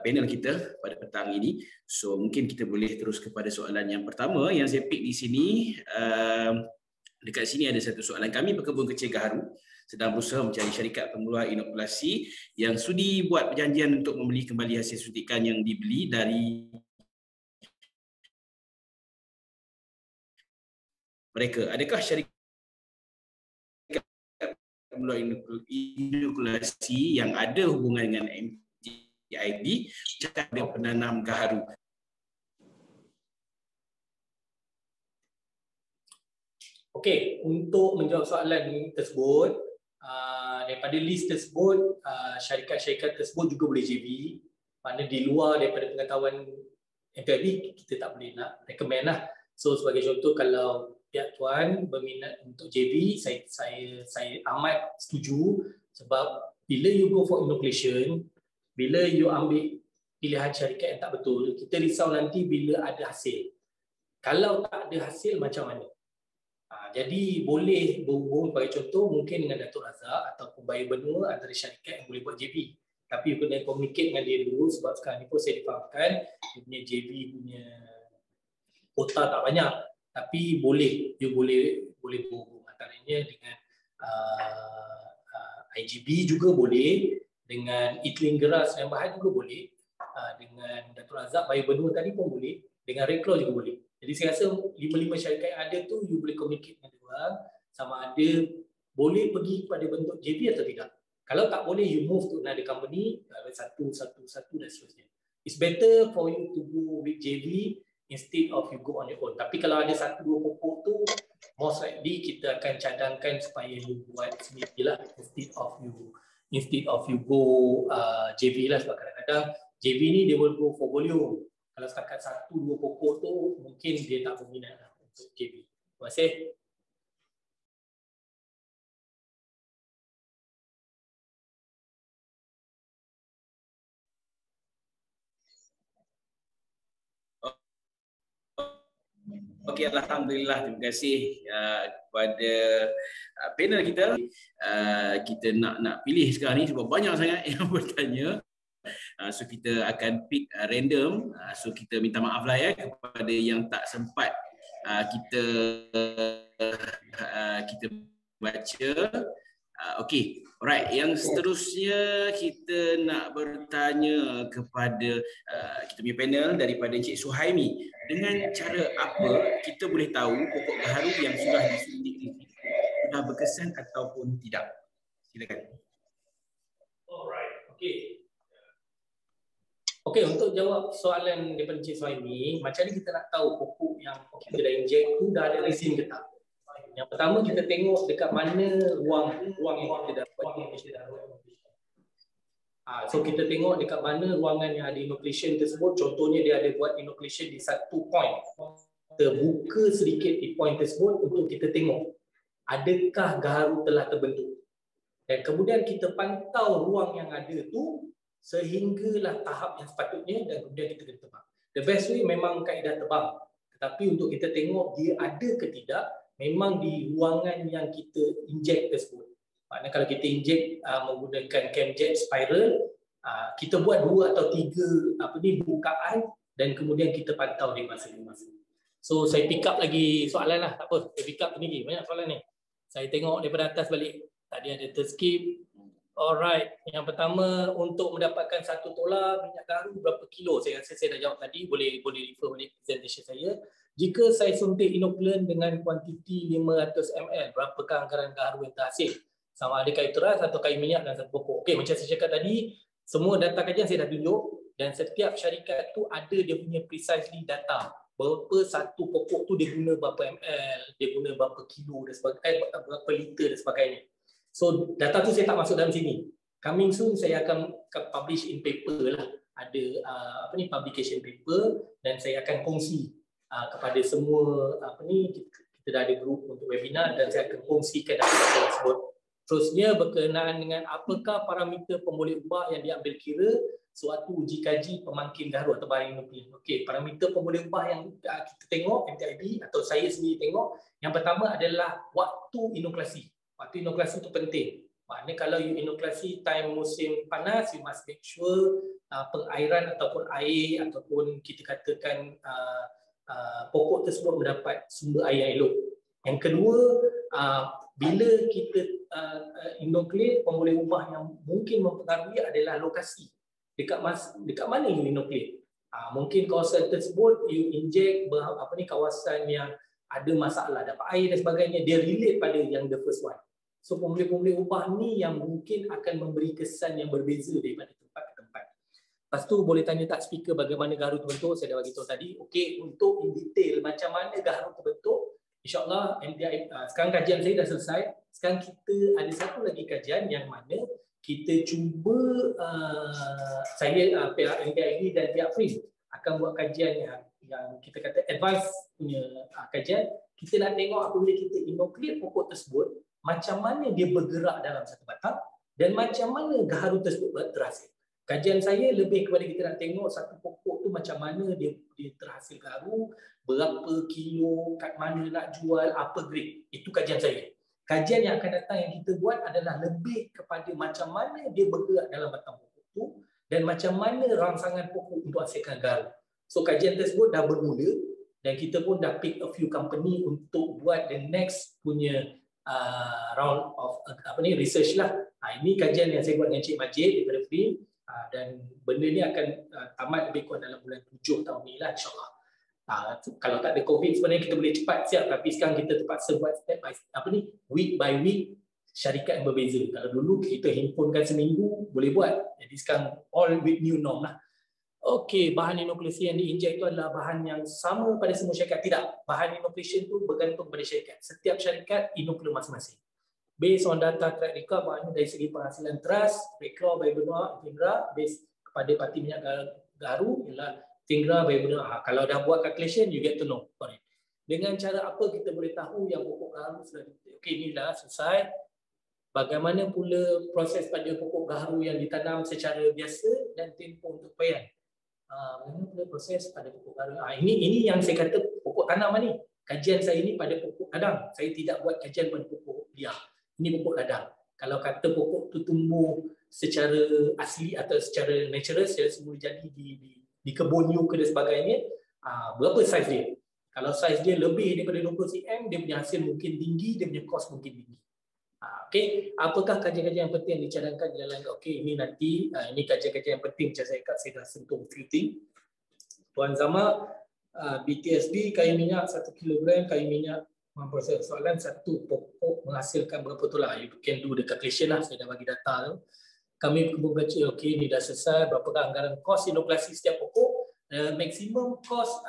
panel kita pada petang ini. So mungkin kita boleh terus kepada soalan yang pertama yang saya pick di sini. Dekat sini ada satu soalan. Kami Pekebun Kecil Gaharu sedang berusaha mencari syarikat pengeluar inokulasi yang sudi buat perjanjian untuk membeli kembali hasil suntikan yang dibeli dari mereka. Adakah syarikat pengeluar inokulasi yang ada hubungan dengan MTIB cakap dengan penanam gaharu? Okey, untuk menjawab soalan tersebut, daripada list tersebut, syarikat-syarikat tersebut juga boleh JV. Mana di luar daripada pengetahuan MTIB, kita tak boleh nak recommend lah. So sebagai contoh, kalau pihak tuan berminat untuk JV, saya amat setuju, sebab bila you go for inoculation, bila you ambil pilihan syarikat yang tak betul, kita risau nanti bila ada hasil. Kalau tak ada hasil, macam mana? Jadi boleh berhubung, bagi contoh mungkin dengan Datuk Razak ataupun Bayu Benua, antara syarikat yang boleh buat JV. Tapi you kena communicate dengan dia dulu, sebab sekarang ni pun saya difahamkan dia punya JV punya quota tak banyak. Tapi boleh, you boleh berhubung antaranya dengan IGB juga boleh, dengan Iklim Geras dan Bahan juga boleh, dengan Datuk Razak, Bayu Benua tadi pun boleh, dengan Reklo juga boleh. Jadi saya rasa 5 syarikat yang ada tu you boleh communicate dengan dia sama ada boleh pergi kepada bentuk JV atau tidak. Kalau tak boleh, you move to another company, satu dan seterusnya. It's better for you to go with JV instead of you go on your own. Tapi kalau ada 1-2 pokok tu, most likely kita akan cadangkan supaya you buat sendirilah instead of you go JV lah, sebab kadang-kadang JV ni dia will go for volume. Kalau setakat 1-2 pokok tu, mungkin dia tak berminat lah untuk JV. Terima kasih. Okey, Alhamdulillah, terima kasih kepada panel kita. Kita nak pilih sekarang ni sebab banyak sangat yang bertanya. So kita akan pick random. So kita minta maaf lah ya kepada yang tak sempat kita baca. Okey, alright. Yang seterusnya kita nak bertanya kepada kita punya panel daripada Encik Suhaimi. Dengan cara apa kita boleh tahu pokok gaharu yang sudah disuntik ini sudah berkesan ataupun tidak? Silakan. Alright, okey. Okey, untuk jawab soalan daripada Encik Suhaimi, macam ni kita nak tahu pokok yang kita dah inject tu dah ada resin ke tak? Yang pertama kita tengok dekat mana ruang yang kita dah buat inoculation. So kita tengok dekat mana ruangan yang ada inoculation tersebut. Contohnya dia ada buat inoculation di satu point. Terbuka sedikit di point tersebut untuk kita tengok adakah gaharu telah terbentuk. Dan kemudian kita pantau ruang yang ada tu sehinggalah tahap yang sepatutnya dan kemudian kita kena tebang. The best way memang kaedah tebang. Tetapi untuk kita tengok dia ada ke tidak, memang di ruangan yang kita inject tersebut. Maknanya kalau kita inject menggunakan camjet spiral, kita buat 2 atau 3 bukaan dan kemudian kita pantau di masing-masing. So saya pick up lagi soalan lah, tak apa. Saya pick up ni, banyak soalan ni. Saya tengok daripada atas balik. Tadi ada terskip. Alright, yang pertama untuk mendapatkan 1 tolar minyak gaharu berapa kilo? Saya rasa saya dah jawab tadi, boleh refer balik presentation saya. Jika saya suntik inokulan dengan kuantiti 500 ml, berapakah anggaran gaharu yang terhasil? Sama ada kayu teras atau kayu minyak dan satu pokok. Okey, macam saya cakap tadi, semua data kajian saya dah tunjuk dan setiap syarikat tu ada dia punya precisely data. Berapa satu pokok tu dia guna berapa ml, dia guna berapa kilo dan sebagainya, berapa liter dan sebagainya. So data tu saya tak masuk dalam sini. Coming soon saya akan publish in paper lah. Ada publication paper dan saya akan kongsi kepada semua kita dah ada group untuk webinar dan saya akan kongsikan data tersebut. Terusnya berkenaan dengan apakah parameter pemboleh ubah yang diambil kira suatu uji kaji pemangkin gaharu atau bahan nuklear. Okey, parameter pemboleh ubah yang kita tengok MTIB atau saya sendiri tengok, yang pertama adalah waktu inokulasi. Waktu inokulasi itu penting. Maknanya kalau you inokulasi time musim panas, you must make sure pengairan ataupun air ataupun kita katakan pokok tersebut mendapat sumber air yang elok. Yang kedua, bila kita inokulate, pemboleh ubah yang mungkin mempengaruhi adalah lokasi. Dekat mana you inokulate? Mungkin kawasan tersebut you inject kawasan yang ada masalah dapat air dan sebagainya, dia relate pada yang the first one. So pemboleh ubah ni yang mungkin akan memberi kesan yang berbeza daripada tempat ke tempat. Lepas tu boleh tanya tak speaker bagaimana gaharu terbentuk, saya dah bagi tahu tadi. Okey, untuk in detail macam mana gaharu terbentuk, InsyaAllah MTI, sekarang kajian saya dah selesai. Sekarang kita ada satu lagi kajian yang mana kita cuba saya pihak MTI dan pihak FRIM akan buat kajian yang kita kata advice punya kajian. Kita nak tengok apabila kita inokulate pokok tersebut, macam mana dia bergerak dalam satu batang dan macam mana gaharu tersebut terhasil. Kajian saya lebih kepada kita nak tengok satu pokok tu macam mana dia terhasil gaharu, berapa kilo, kat mana nak jual, apa grade. Itu kajian saya. Kajian yang akan datang yang kita buat adalah lebih kepada macam mana dia bergerak dalam batang pokok tu dan macam mana rangsangan pokok untuk hasilkan gaharu. So kajian tersebut dah bermula dan kita pun dah pick a few company untuk buat the next punya round of research lah. Ini kajian yang saya buat dengan Encik Majid daripada FRIM dan benda ni akan tamat lebih kurang dalam bulan 7 tahun ni lah insyaAllah. Kalau tak ada COVID sebenarnya kita boleh cepat siap, tapi sekarang kita terpaksa buat step by week by week, syarikat yang berbeza. Kalau dulu kita himpunkan seminggu boleh buat, jadi sekarang all with new norm lah. Okey, bahan inokulasi yang diinjek itu adalah bahan yang sama pada semua syarikat? Tidak. Bahan inokulasi itu bergantung pada syarikat. Setiap syarikat inokulan masing-masing. Based on data track record, maknanya dari segi penghasilan trust, Rekor, Bayi Benua, Fingra, based kepada parti minyak gaharu ialah Fingra, Bayi Benua. Kalau dah buat calculation, you get to know. Dengan cara apa kita boleh tahu yang pokok gaharu sudah okey, inilah selesai. Bagaimana pula proses pada pokok gaharu yang ditanam secara biasa dan tempoh untuk payan. Bagaimana pula proses pada pokok gaharu. Ini yang saya kata pokok tanam ni. Kajian saya ni pada pokok ladang. Saya tidak buat kajian pada pokok liar. Ini pokok ladang. Kalau kata pokok tu tumbuh secara asli atau secara natural, secara semula jadi di kebun yuka dan sebagainya, berapa saiz dia? Kalau saiz dia lebih daripada 20 cm, dia punya hasil mungkin tinggi, dia punya kos mungkin tinggi. Okey, apakah kajian-kajian yang penting yang dicadangkan dalam ini nanti ini kajian-kajian yang penting macam saya dah sentuh few thing. Tuan Zama, BTSB kayu minyak 1 kilogram kayu minyak memproses. Soalan satu pokok menghasilkan berapa tu lah. You can do the calculation lah, saya dah bagi data tu. Kami kebun kecil, ini dah selesai. Berapakah anggaran kos inokulasi setiap pokok? Maksimum kos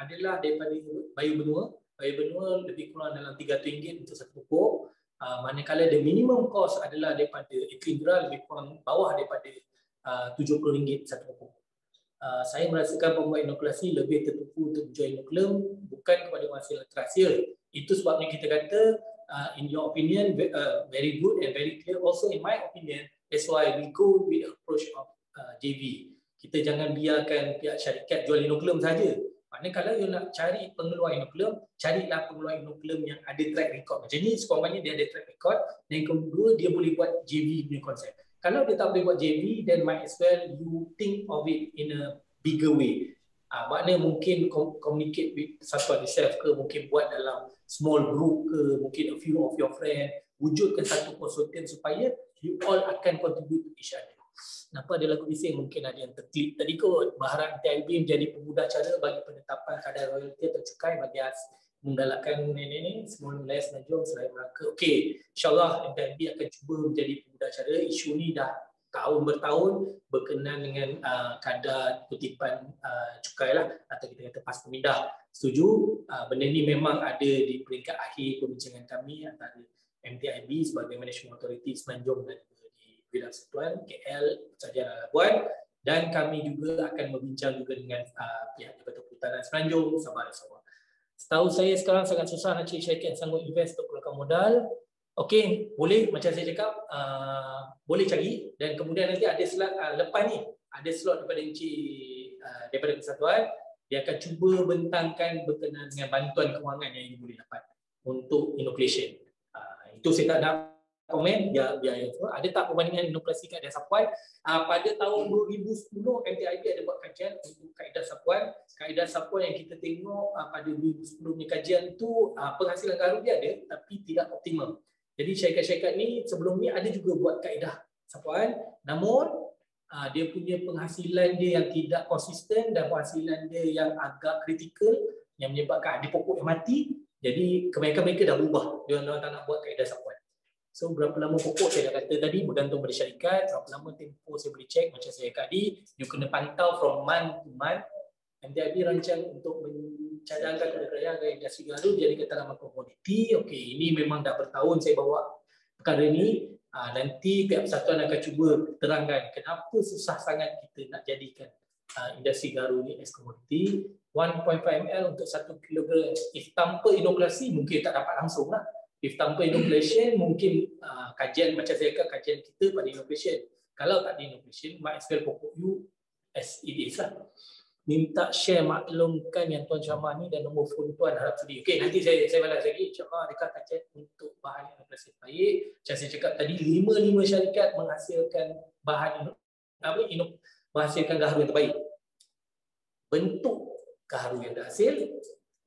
adalah daripada Bayu Benua. Bayu Benua lebih kurang dalam RM300 untuk satu pokok. Manakala the minimum cost adalah daripada Equindra lebih kurang bawah daripada RM70 satu pokok. Saya merasakan pembuat inokulasi lebih tertumpu untuk jual inokulum bukan kepada hasil terakhir. Itu sebabnya kita kata in your opinion very good and very clear. Also in my opinion, that's why we go with the approach of JV. Kita jangan biarkan pihak syarikat jual inokulum saja. Maknanya kalau you nak cari pengeluar inokulum, carilah pengeluar inokulum yang ada track record. Macam ni sekurang-kurangnya dia ada track record. Dan yang kedua, dia boleh buat JV punya konsep. Kalau dia tak boleh buat JV, then might as well you think of it in a bigger way. Maknanya mungkin communicate with satu yourself ke, mungkin buat dalam small group ke, mungkin a few of your friend, wujudkan satu konsultan supaya you all akan contribute to each other. Kenapa ada lagu bising? Mungkin ada yang terklik tadi kot. Berharap NTIB menjadi pemudah cara bagi penetapan kadar royalti atau cukai bagi menggalakkan ini semua wilayah Semenanjung selain Melaka. Okey, insyaAllah NTIB akan cuba menjadi pemudah cara. Isu ni dah tahun bertahun berkenaan dengan kadar kutipan cukai lah, atau kita kata pas pemindah. Setuju? Benda ni memang ada di peringkat akhir perbincangan kami antara MTIB sebagai Management Authority Semenanjung dan Bidang Satuan KL Sahaja Labuan, dan kami juga akan berbincang juga dengan pihak Jabatan Perhutanan Semenanjung, Sabah dan Sarawak. Setahu saya sekarang sangat susah nak cari syarikat yang sanggup invest untuk keluarkan modal. Okey, boleh macam saya cakap, boleh cari, dan kemudian nanti ada slot lepas ni, ada slot daripada Encik daripada Kesatuan, dia akan cuba bentangkan berkenaan dengan bantuan kewangan yang boleh dapat untuk inoculation. Itu saya tak nak komen, biar ada tak perbandingan inokulasi kaedah sapuan. Pada tahun 2010 MTIB ada buat kajian untuk kaedah sapuan. Kaedah sapuan yang kita tengok pada 2010 punya kajian tu penghasilan garu dia ada tapi tidak optimum. Jadi syarikat-syarikat ni sebelum ni ada juga buat kaedah sapuan, namun dia punya penghasilan dia yang tidak konsisten dan penghasilan dia yang agak kritikal yang menyebabkan ada pokok yang mati. Jadi kebanyakan mereka dah berubah, dia orang tak nak buat kaedah sapuan. So berapa lama pokok saya dah kata tadi bergantung pada syarikat, berapa lama tempoh saya boleh check. Macam saya tadi, you kena pantau from month to month. MTIB rancang untuk mencadangkan kepada kerajaan agar industri garu jadi tanaman komoditi. Okey, ini memang dah bertahun saya bawa perkara ini. Nanti pihak persatuan akan cuba terangkan kenapa susah sangat kita nak jadikan industri garu ni as komoditi. 1.5 ml untuk 1 kg. If tanpa inokulasi mungkin tak dapat langsung lah. If tanpa inoculation, mungkin kajian macam saya kata, kajian kita pada inoculation. Kalau tak ada inoculation, might as well pokok you as it is lah. Minta share maklumkan yang Tuan Syamah ni dan nombor phone Tuan harap sudi. Okey, nanti saya balas lagi. InsyaAllah adakah kajian untuk bahan inokulasi baik. Macam saya cakap tadi, 5 syarikat menghasilkan bahan menghasilkan gaharu yang terbaik. Bentuk gaharu yang terhasil,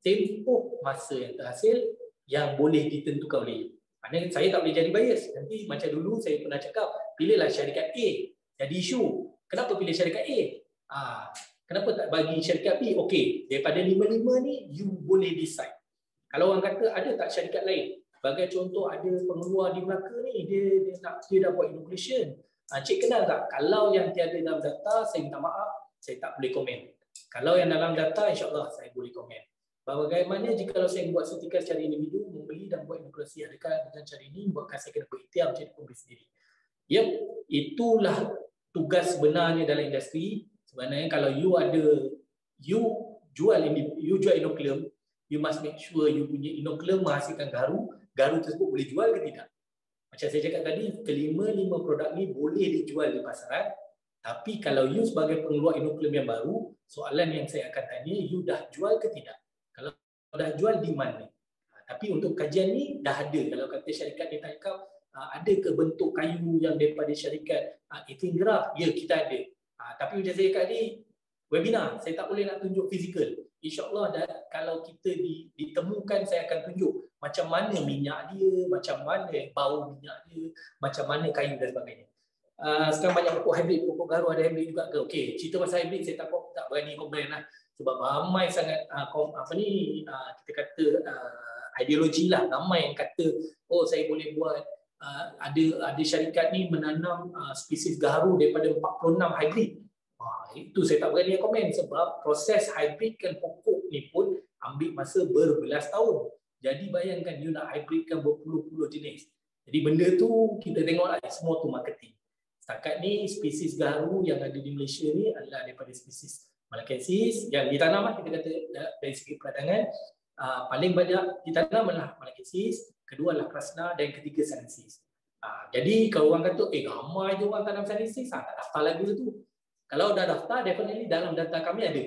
tempoh masa yang terhasil, yang boleh ditentukan oleh. Maknanya saya tak boleh jadi bias. Nanti macam dulu saya pernah cakap, pilihlah syarikat A. Jadi isu. Kenapa pilih syarikat A? Kenapa tak bagi syarikat B? Okey, daripada 5 ni, you boleh decide. Kalau orang kata ada tak syarikat lain? Sebagai contoh, ada pengeluar di Melaka ni, dia dah buat inoculation. Cik kenal tak? Kalau yang tiada dalam data, saya minta maaf, saya tak boleh komen. Kalau yang dalam data, insyaAllah saya boleh komen. Bagaimana jika saya buat suntikan secara individu, membeli dan buat inokulasi, adakah dengan cara ini buatkan saya kena berikhtiar menjadi pembeli sendiri? Yep, itulah tugas sebenarnya dalam industri. Sebenarnya kalau you jual inokulum, you must make sure you punya inokulum menghasilkan garu tersebut boleh jual ke tidak. Macam saya cakap tadi, kelima produk ni boleh dijual di pasaran. Tapi kalau you sebagai pengeluar inokulum yang baru, soalan yang saya akan tanya, you dah jual ke tidak? Kalau dah jual di mana? Tapi untuk kajian ni dah ada. Kalau kata syarikat ni tangkap, ada ke bentuk kayu yang daripada syarikat Equindra? Ya, kita ada. Tapi macam saya kat ni, webinar, saya tak boleh nak tunjuk fizikal. InsyaAllah kalau kita ditemukan, saya akan tunjuk macam mana minyak dia, macam mana bau minyak dia, macam mana kayu dan sebagainya. Sekarang banyak pokok hybrid, pokok garu ada hybrid juga ke? Okey, cerita pasal hybrid saya tak berani komplain lah. Sebab ramai sangat kita kata ideologi lah. Ramai yang kata, oh saya boleh buat ada syarikat ni menanam spesies gaharu daripada 46 hybrid. Itu saya tak berani komen sebab proses hybridkan pokok ni pun ambil masa berbelas tahun. Jadi bayangkan you nak hybridkan berpuluh-puluh jenis. Jadi benda tu kita tengoklah semua tu marketing. Setakat ni spesies gaharu yang ada di Malaysia ni adalah daripada spesies Malakensis yang ditanam kita kata dari segi peradangan paling banyak ditanam adalah Malakensis, kedua adalah Krasna dan ketiga Sinensis. Jadi kalau orang kata ramai je orang tanam Sinensis, tak daftar lagi tu. Kalau dah daftar, definitely dalam data kami ada.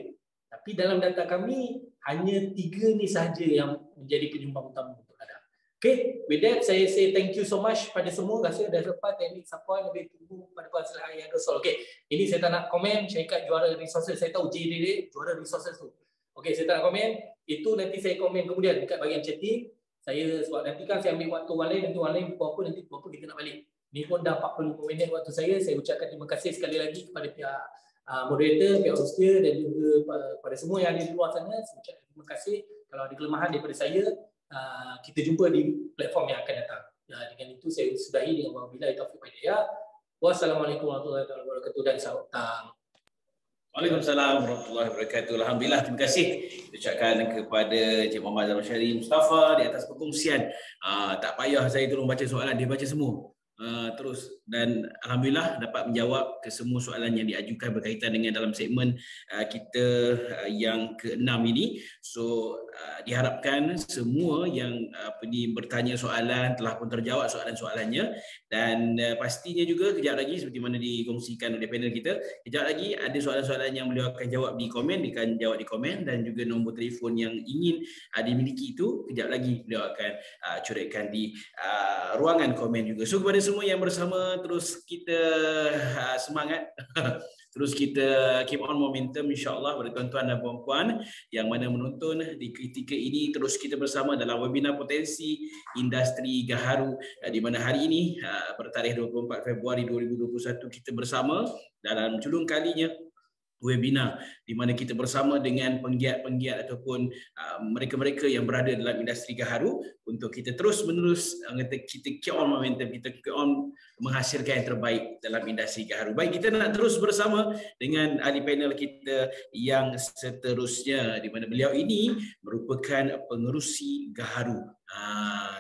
Tapi dalam data kami, hanya 3 ni sahaja yang menjadi penyumbang utama untuk ladang. Okay, with that, saya say thank you so much pada semua. Rasa dah sempat teknik siapa lebih tunggu pada pasal yang resol. Okay, ini saya tak nak komen. Syarikat juara resources, saya tahu JDD juara resources tu. Okay, saya tak nak komen. Itu nanti saya komen kemudian dekat bahagian chatting. Saya sebab nanti kan saya ambil waktu orang lain, nanti orang lain buat apa, nanti buat apa kita nak balik. Ini pun dah 45 minit waktu saya. Saya ucapkan terima kasih sekali lagi kepada pihak moderator, pihak hostia dan juga pada semua yang ada di luar sana. Saya ucapkan terima kasih. Kalau ada kelemahan daripada saya, kita jumpa di platform yang akan datang. Dengan itu saya sudahi dengan wabillahi taufiq wal hidayah. Wassalamualaikum warahmatullahi wabarakatuh dan selamat datang. Waalaikumsalam warahmatullahi wabarakatuh. Alhamdulillah, terima kasih ucapkan kepada Encik Muhammad Zaman Syari Mustafa di atas perkongsian. Tak payah saya tolong baca soalan, dia baca semua. Terus dan alhamdulillah dapat menjawab ke semua soalan yang diajukan berkaitan dengan dalam segmen kita yang ke-6 ini. So diharapkan semua yang bertanya soalan telah pun terjawab soalan-soalannya dan pastinya juga kejap lagi seperti mana dikongsikan oleh panel kita, kejap lagi ada soalan-soalan yang beliau akan jawab di komen, dia akan jawab di komen dan juga nombor telefon yang ingin dimiliki itu kejap lagi beliau akan coretkan di ruangan komen juga. So kepada semua yang bersama, terus kita semangat terus kita keep on momentum insya-Allah pada tuan-tuan dan puan-puan yang mana menonton di ketika ini. Terus kita bersama dalam webinar potensi industri gaharu di mana hari ini pada tarikh 24 Februari 2021 kita bersama dalam julung kalinya webinar di mana kita bersama dengan penggiat-penggiat ataupun mereka-mereka yang berada dalam industri gaharu untuk kita terus menerus kita keep on momentum, kita keep on menghasilkan yang terbaik dalam industri gaharu. Baik, kita nak terus bersama dengan ahli panel kita yang seterusnya di mana beliau ini merupakan pengerusi gaharu.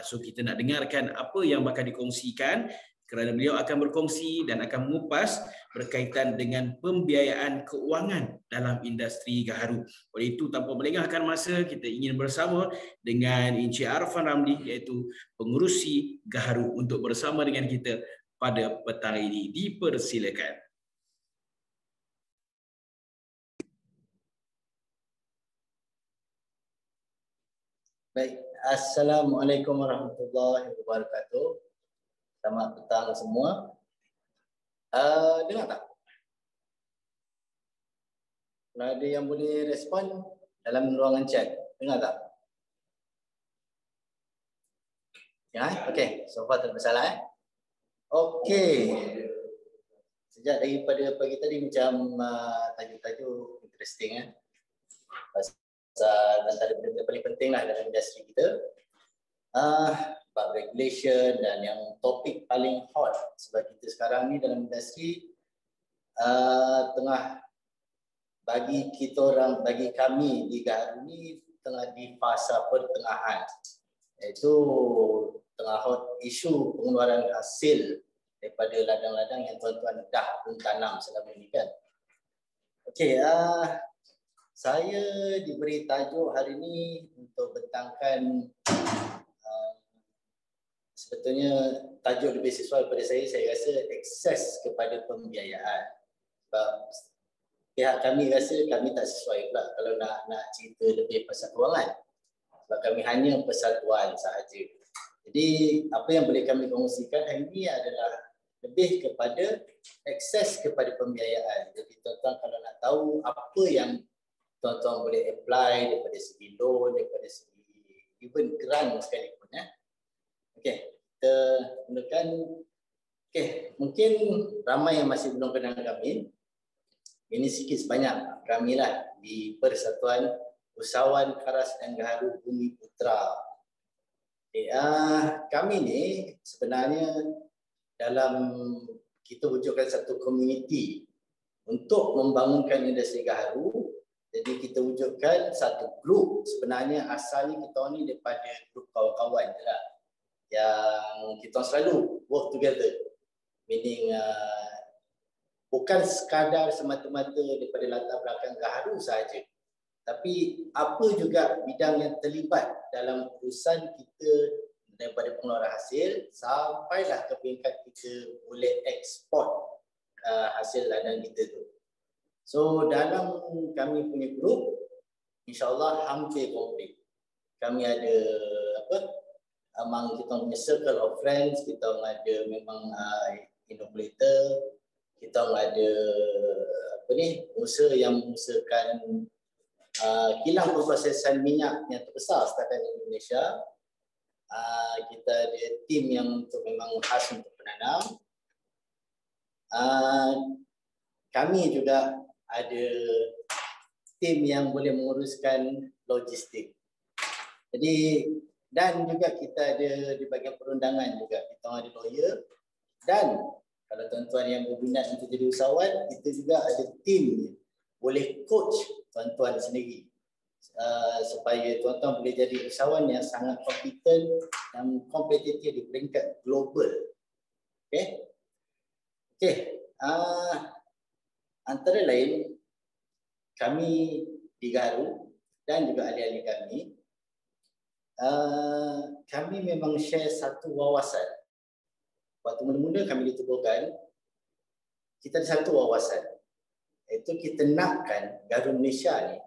So kita nak dengarkan apa yang bakal dikongsikan kerana beliau akan berkongsi dan akan mengupas berkaitan dengan pembiayaan keuangan dalam industri gaharu. Oleh itu, tanpa melengahkan masa, kita ingin bersama dengan Encik Arfan Ramli iaitu pengerusi gaharu untuk bersama dengan kita pada petang ini. Dipersilakan. Baik, Assalamualaikum warahmatullahi wabarakatuh. Selamat petang semua. Dengar tak? Kalau ada yang boleh respon dalam ruangan chat, dengar tak? Ya, okey. So far tak bersalah. Okey. Sejak daripada pagi tadi macam tajuk-tajuk interesting pasal antara benda paling penting lah dalam industri kita. About regulation dan yang topik paling hot sebab kita sekarang ni dalam industri tengah bagi kami di gaharu ni tengah di fasa pertengahan, iaitu tengah hot isu pengeluaran hasil daripada ladang-ladang yang tuan-tuan dah pun tanam selama ini kan. Okey, saya diberi tajuk hari ini untuk bentangkan sebetulnya tajuk lebih sesuai pada saya rasa akses kepada pembiayaan. Sebab pihak kami rasa kami tak sesuai pula kalau nak cerita lebih pasal kewangan. Sebab kami hanya persatuan sahaja. Jadi apa yang boleh kami kongsikan hari ini adalah lebih kepada akses kepada pembiayaan. Jadi tuan-tuan kalau nak tahu apa yang tuan-tuan boleh apply daripada segi loan, daripada segi even grant sekalipun. Okey, kita gunakan. Okey, mungkin ramai yang masih belum kenal kami. Ini sikit sebanyak kami lah di Persatuan Usahawan Karas dan Gaharu Bumi Putra. Kami ni sebenarnya dalam kita wujudkan satu komuniti untuk membangunkan industri gaharu. Jadi kita wujudkan satu grup. Sebenarnya asalnya kita ni daripada grup kawan-kawan je lah, yang kita selalu work together. Meaning bukan sekadar semata-mata daripada latar belakang gaharu sahaja, tapi apa juga bidang yang terlibat dalam urusan kita, daripada pengeluaran hasil sampailah ke peringkat kita boleh ekspor hasil ladang kita tu. So dalam kami punya grup, insyaAllah hampir komplit. Kami ada among kita punya circle of friends, kita ada memang innovator, kita ada usaha yang mengusahakan kilang pemprosesan minyak yang terbesar setakat di Indonesia. Kita ada tim yang memang khas untuk penanam. Kami juga ada tim yang boleh menguruskan logistik. Jadi, dan juga kita ada di bahagian perundangan juga, kita ada lawyer. Dan kalau tuan-tuan yang berminat untuk jadi usahawan, kita juga ada tim boleh coach tuan-tuan sendiri, supaya tuan-tuan boleh jadi usahawan yang sangat kompeten dan kompetitif di peringkat global. Okey. Antara lain, kami di Gaharu dan juga ahli-ahli kami memang share satu wawasan. Waktu mula-mula kami ditubuhkan, kita ada satu wawasan, iaitu kita nakkan Gaharu Malaysia ni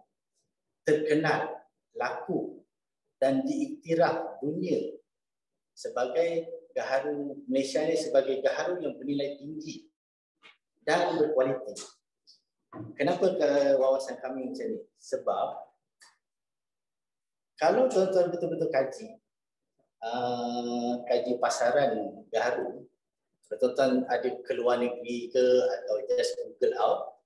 terkenal, laku dan diiktiraf dunia sebagai Gaharu Malaysia ni sebagai gaharu yang bernilai tinggi dan berkualiti. Kenapa wawasan kami macam ni? Sebab kalau tuan-tuan betul-betul kaji pasaran gaharu, kalau tuan-tuan ada ke luar negeri ke atau just Google out,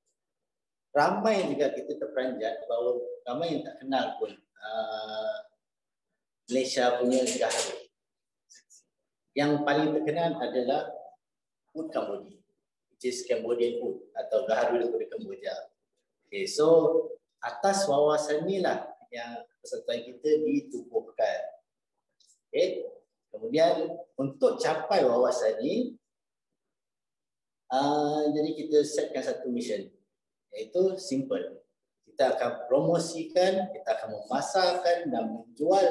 ramai juga kita terperanjat bahawa ramai yang tak kenal pun Malaysia punya gaharu. Yang paling terkenal adalah Wood Cambodia, which is Cambodian wood atau gaharu daripada Kamboja. Okay, so atas wawasan inilah yang persatuan kita ditubuhkan. Okay. Kemudian untuk capai wawasan ini, jadi kita setkan satu mission, iaitu simple. Kita akan promosikan, kita akan memasarkan dan menjual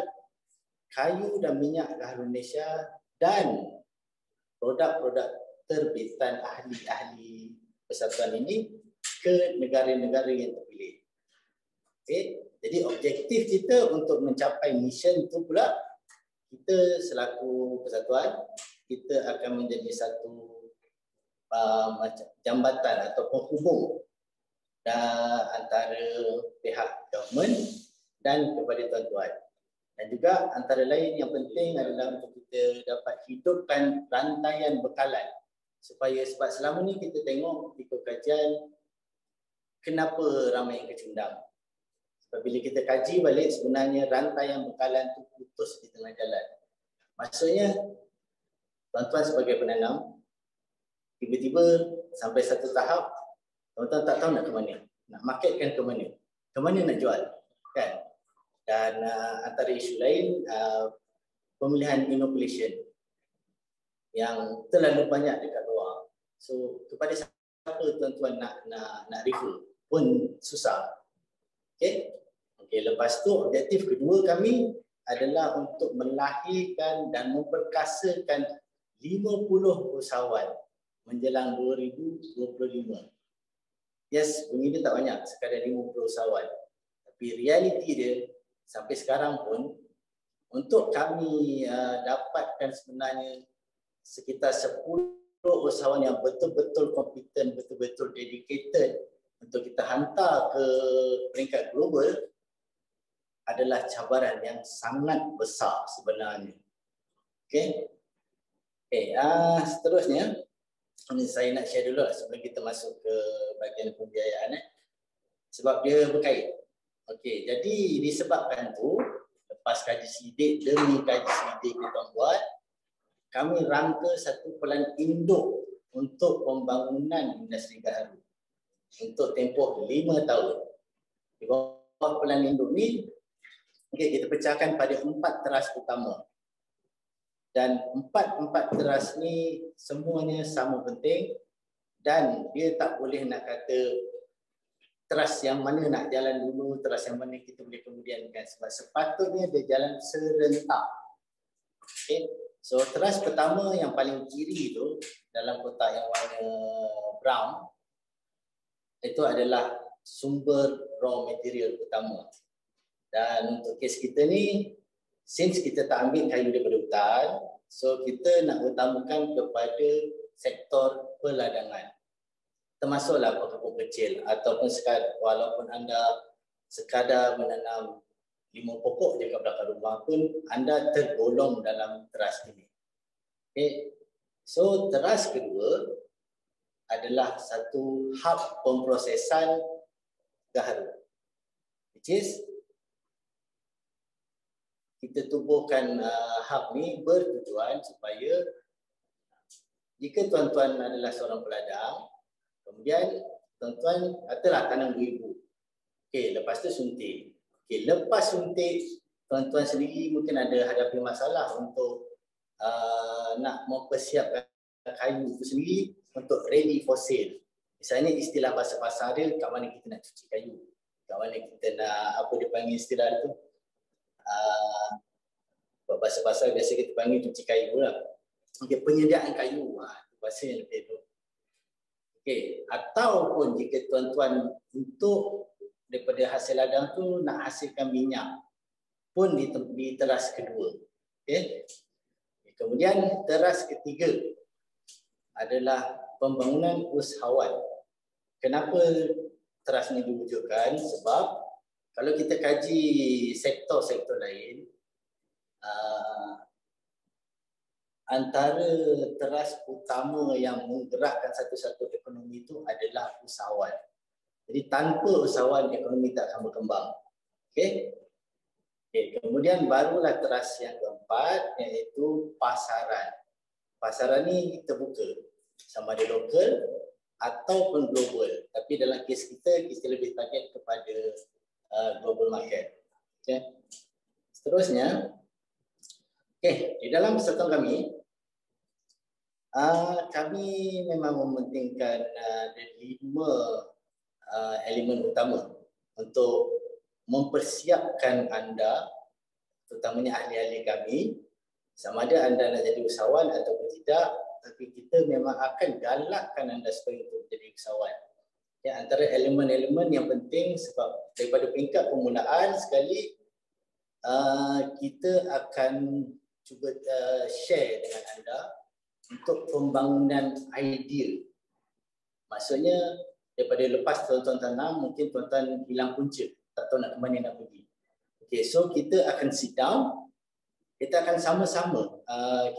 kayu dan minyak Gaharu Malaysia dan produk-produk terbitan ahli-ahli persatuan ini ke negara-negara yang terpilih. Okay. Jadi objektif kita untuk mencapai mission itu pula, kita selaku persatuan, kita akan menjadi satu jambatan atau penghubung antara pihak government dan kepada tuan-tuan. Dan juga antara lain yang penting adalah untuk kita dapat hidupkan rantaian bekalan. Sebab selama ni kita tengok di kajian, kenapa ramai yang kecundang. Sebab bila kita kaji balik, sebenarnya rantaian bekalan tu putus di tengah jalan. Maksudnya, tuan-tuan sebagai penanam, tiba-tiba sampai satu tahap, tuan-tuan tak tahu nak ke mana. Nak marketkan ke mana. Ke mana nak jual. Kan? Dan antara isu lain, pemilihan inoculation yang terlalu banyak dekat luar. So, kepada siapa tuan-tuan nak refer pun susah. Okay? Okay, lepas tu objektif kedua kami adalah untuk melahirkan dan memperkasakan 50 usahawan menjelang 2025. Yes, bunyi dia tak banyak, sekadar 50 usahawan. Tapi realiti dia, sampai sekarang pun, untuk kami dapatkan sebenarnya sekitar 10 usahawan yang betul-betul kompeten, betul-betul dedicated untuk kita hantar ke peringkat global adalah cabaran yang sangat besar sebenarnya. Okey. Seterusnya ini saya nak share dulu sebelum kita masuk ke bahagian pembiayaan sebab dia berkait. Okey, jadi disebabkan tu lepas kaji sidik demi kaji sidik kita buat, kami rangka satu pelan induk untuk pembangunan industri gaharu untuk tempoh 5 tahun. Di bawah pelan induk ni, kita pecahkan pada 4 teras utama. Dan empat teras ni semuanya sama penting dan dia tak boleh nak kata teras yang mana nak jalan dulu, teras yang mana kita boleh kemudiankan sebab sepatutnya dia jalan serentak. Okay. So teras pertama yang paling kiri tu dalam kotak yang warna brown itu adalah sumber raw material utama. Dan untuk kes kita ni, since kita tak ambil kayu daripada hutan, so kita nak utamakan kepada sektor peladangan. Termasuklah pokok kecil ataupun sekadar, walaupun anda sekadar menanam limau pokok di belakang rumah pun anda tergolong dalam teras ini. Okay. So teras kedua adalah satu hub pemprosesan gaharu, which is kita tubuhkan hub ni bertujuan supaya jika tuan-tuan adalah seorang peladang, kemudian tuan-tuan katalah tanam 2,000. Okey, lepas tu suntik. Okey, lepas suntik tuan-tuan sendiri mungkin ada hadapi masalah untuk nak mempersiapkan kayu itu sendiri untuk ready for sale. Misalnya istilah bahasa pasar dia, kat mana kita nak cuci kayu, kat mana kita nak, apa dia panggil istilah tu, bahasa pasar biasa kita panggil cuci kayu lah. Okay, penyediaan kayu, bahasa yang lebih tu. Okay, ataupun jika tuan-tuan untuk daripada hasil ladang tu nak hasilkan minyak pun di teras kedua. Okay. Kemudian teras ketiga adalah pembangunan usahawan. Kenapa teras ni diwujudkan? Sebab kalau kita kaji sektor-sektor lain, antara teras utama yang menggerakkan satu-satu ekonomi itu adalah usahawan. Jadi tanpa usahawan ekonomi tak akan berkembang. Okey. Kemudian barulah teras yang keempat iaitu pasaran. Pasaran ni terbuka sama ada lokal ataupun global. Tapi dalam kes kita lebih target kepada global market. Okey. Seterusnya, di dalam persatuan kami memang mementingkan ada 5 elemen utama untuk mempersiapkan anda, terutamanya ahli-ahli kami, sama ada anda nak jadi usahawan ataupun tidak, tapi kita memang akan galakkan anda supaya untuk jadi usahawan. Ya, antara elemen-elemen yang penting sebab daripada peringkat permulaan sekali kita akan cuba share dengan anda untuk pembangunan ideal. Maksudnya daripada lepas tuan-tuan tanam mungkin tuan-tuan hilang punca, tak tahu nak ke mana nak pergi. Okay, so kita akan sit down, kita akan sama-sama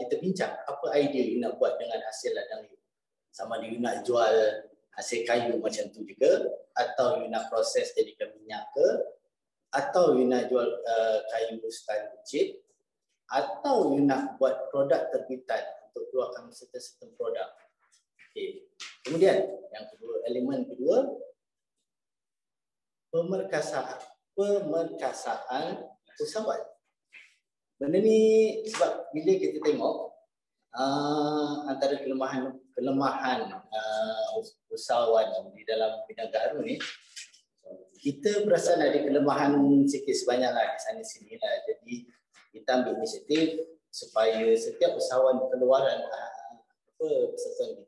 kita bincang apa idea you nak buat dengan hasil ladang you. Sama ada you nak jual hasil kayu macam tu juga, atau you nak proses jadikan minyak ke, atau you nak jual kayu style chip, atau you nak buat produk terbitan untuk keluarkan certain produk. Okay. Kemudian yang kedua, elemen kedua, pemerkasaan usahawan. Benda ni sebab bila kita tengok antara kelemahan usahawan di dalam bidang gaharu ni, kita perasan ada kelemahan sikit sebanyaklah di sana sini lah. Jadi kita ambil inisiatif supaya setiap usahawan keluaran persatuan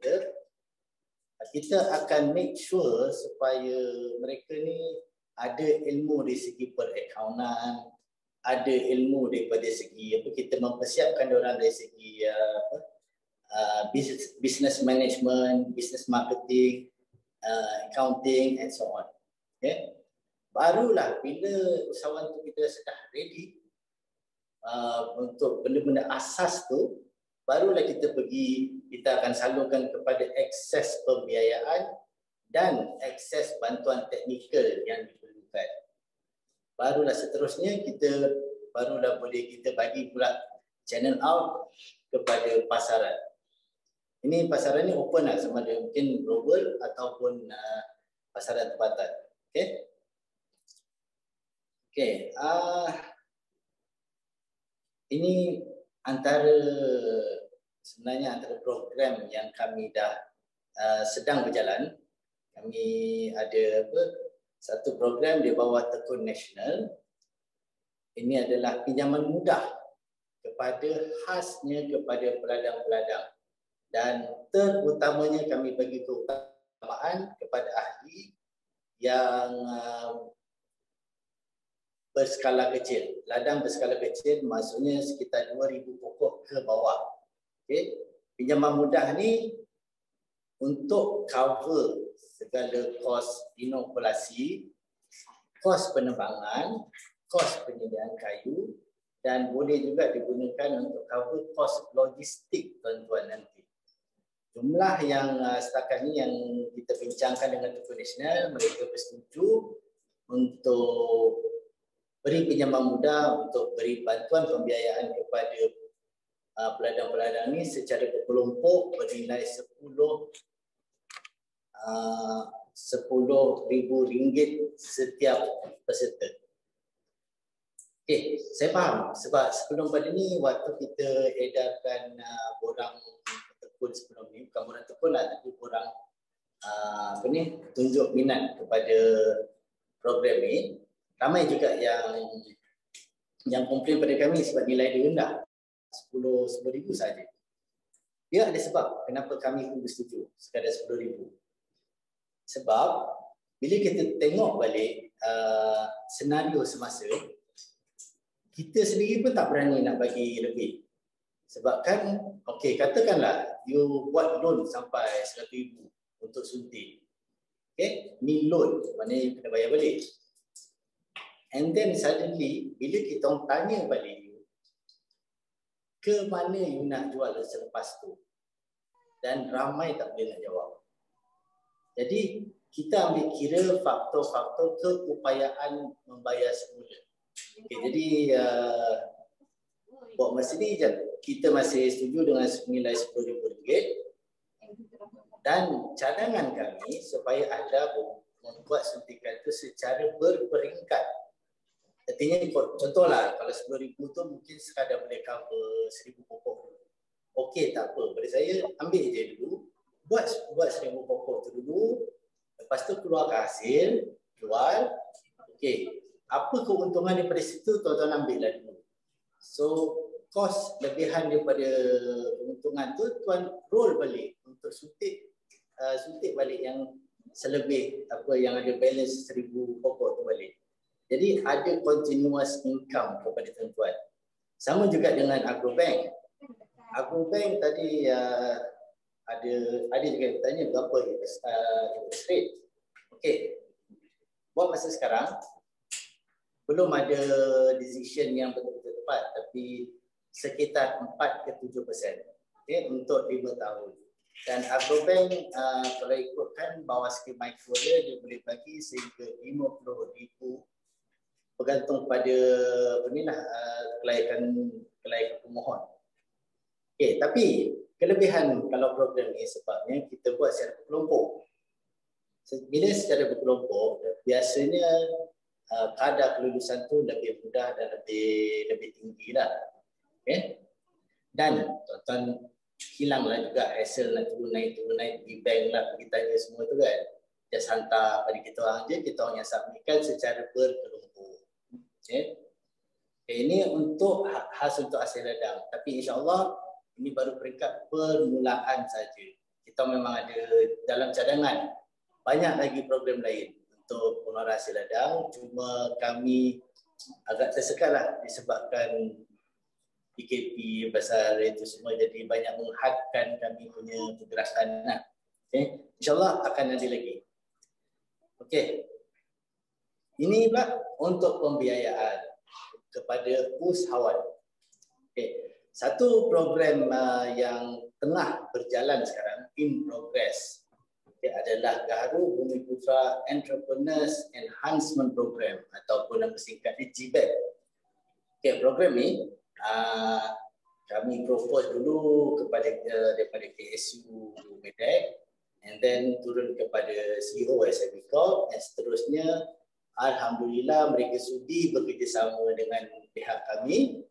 kita akan make sure supaya mereka ni ada ilmu dari segi perakaunan, ada ilmu daripada segi kita mempersiapkan diorang dari segi business management, business marketing, accounting and so on. Okay. Barulah bila usahawan tu kita sudah ready untuk benda-benda asas tu, barulah kita akan salurkan kepada akses pembiayaan dan akses bantuan teknikal yang diperlukan. Barulah seterusnya barulah boleh kita bagi pula channel out kepada pasaran. Ini pasaran ni open lah, sama ada mungkin global ataupun pasaran tempatan. Okey. Okey. Ini sebenarnya antara program yang kami dah sedang berjalan. Kami ada satu program di bawah Tekun Nasional. Ini adalah pinjaman mudah khasnya kepada peladang-peladang, dan terutamanya kami bagi keutamaan kepada ahli yang berskala kecil. Ladang berskala kecil maksudnya sekitar 2,000 pokok ke bawah. Okay. Pinjaman mudah ni untuk cover segala kos inokulasi, kos penebangan, kos penyediaan kayu, dan boleh juga digunakan untuk cover kos logistik tuan-tuan nanti. Jumlah yang setakat ni yang kita bincangkan dengan Tekun Nasional, mereka bersetuju untuk beri pinjaman mudah, untuk beri bantuan pembiayaan kepada peladang-peladang ini secara berkelompok bernilai RM10,000 setiap peserta. Okey, saya faham sebab sebelum pada ni waktu kita edarkan borang Tekun sebelum ni, bukan borang Tekun lah, tapi borang tunjuk minat kepada program ni, ramai juga yang komplain pada kami sebab nilai dia rendah, 10,000 saja. Dia ada sebab kenapa kami pun bersetuju sekadar 10,000. Sebab bila kita tengok balik senario semasa, kita sendiri pun tak berani nak bagi lebih. Sebab kan, okey, katakanlah you buat loan sampai 100,000 untuk suntik. Okey, ni loan, maknanya you kena bayar balik. And then suddenly, bila kita orang tanya balik you, ke mana you nak jual selepas tu? Dan ramai tak boleh nak jawab. Jadi, kita ambil kira faktor-faktor keupayaan membayar semula. Okay, jadi, buat masa ni, kita masih setuju dengan nilai RM10,000. Dan cadangan kami supaya anda membuat suntikan itu secara berperingkat. Artinya, contohlah, kalau 10,000 tu mungkin sekadar boleh cover 1,000 pokok. Okey, tak apa. Pada saya, ambil je dulu. Buat 1,000 pokok tu dulu. Lepas tu keluarkan hasil, jual. Okey, apa keuntungan daripada situ, tuan-tuan ambil lah dulu. So, kos lebihan daripada keuntungan tu, tuan roll balik untuk suntik balik yang selebih apa yang ada balance 1,000 pokok tu balik. Jadi ada continuous income kepada tuan-tuan. Sama juga dengan Agrobank. Agrobank tadi ada juga yang bertanya berapa interest rate. Okey. Buat masa sekarang belum ada decision yang betul-betul tepat, tapi sekitar 4 ke 7%. Okey, untuk 5 tahun. Dan Agrobank kalau ikutkan bawah skim mikro dia boleh bagi sehingga 50,000 bergantung pada kelayakan pemohon. Okey, tapi kelebihan kalau program ni sebabnya kita buat secara berkelompok. Bila secara berkelompok, biasanya kadar kelulusan tu lebih mudah dan lebih tinggi lah. Okay? Dan tuan-tuan hilanglah juga hasil nak turun naik di bank lah, pergi tanya semua tu kan. Just hantar pada kita orang je, kita orang yang submitkan secara berkelompok. Okay? Ini untuk khas untuk hasil ladang. Tapi insyaAllah ini baru peringkat permulaan saja. Kita memang ada dalam cadangan banyak lagi program lain untuk pengeluaran hasil ladang. Cuma kami agak tersekat lah disebabkan PKP pasal itu semua, jadi banyak menghadkan kami punya pergerakan. Okay? InsyaAllah akan ada lagi. Okey. Ini pula untuk pembiayaan kepada usahawan. Okey. Satu program yang tengah berjalan sekarang, in progress, adalah Gaharu Bumiputra Entrepreneurs Enhancement Program ataupun nama singkatnya GBEP. Okay, program ni kami propose dulu kepada daripada KSU Medan, and then turun kepada CEO SME Corp, dan seterusnya alhamdulillah mereka sudi bekerjasama dengan pihak kami,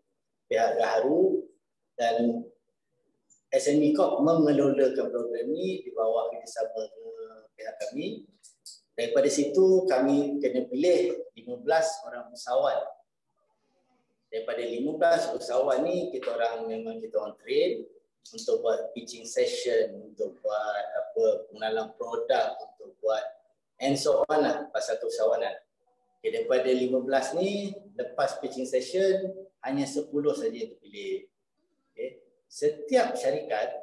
pihak Gaharu, dan SME Corp mengelolakan program ni di bawah kerjasama pihak kami. Daripada situ kami kena pilih 15 orang usahawan. Daripada 15 usahawan ni kita orang train untuk buat pitching session, untuk buat pengenalan produk, untuk buat and so on lah pasal keusahawanan. Okay, daripada 15 ni lepas pitching session hanya 10 saja yang terpilih. Okay. Setiap syarikat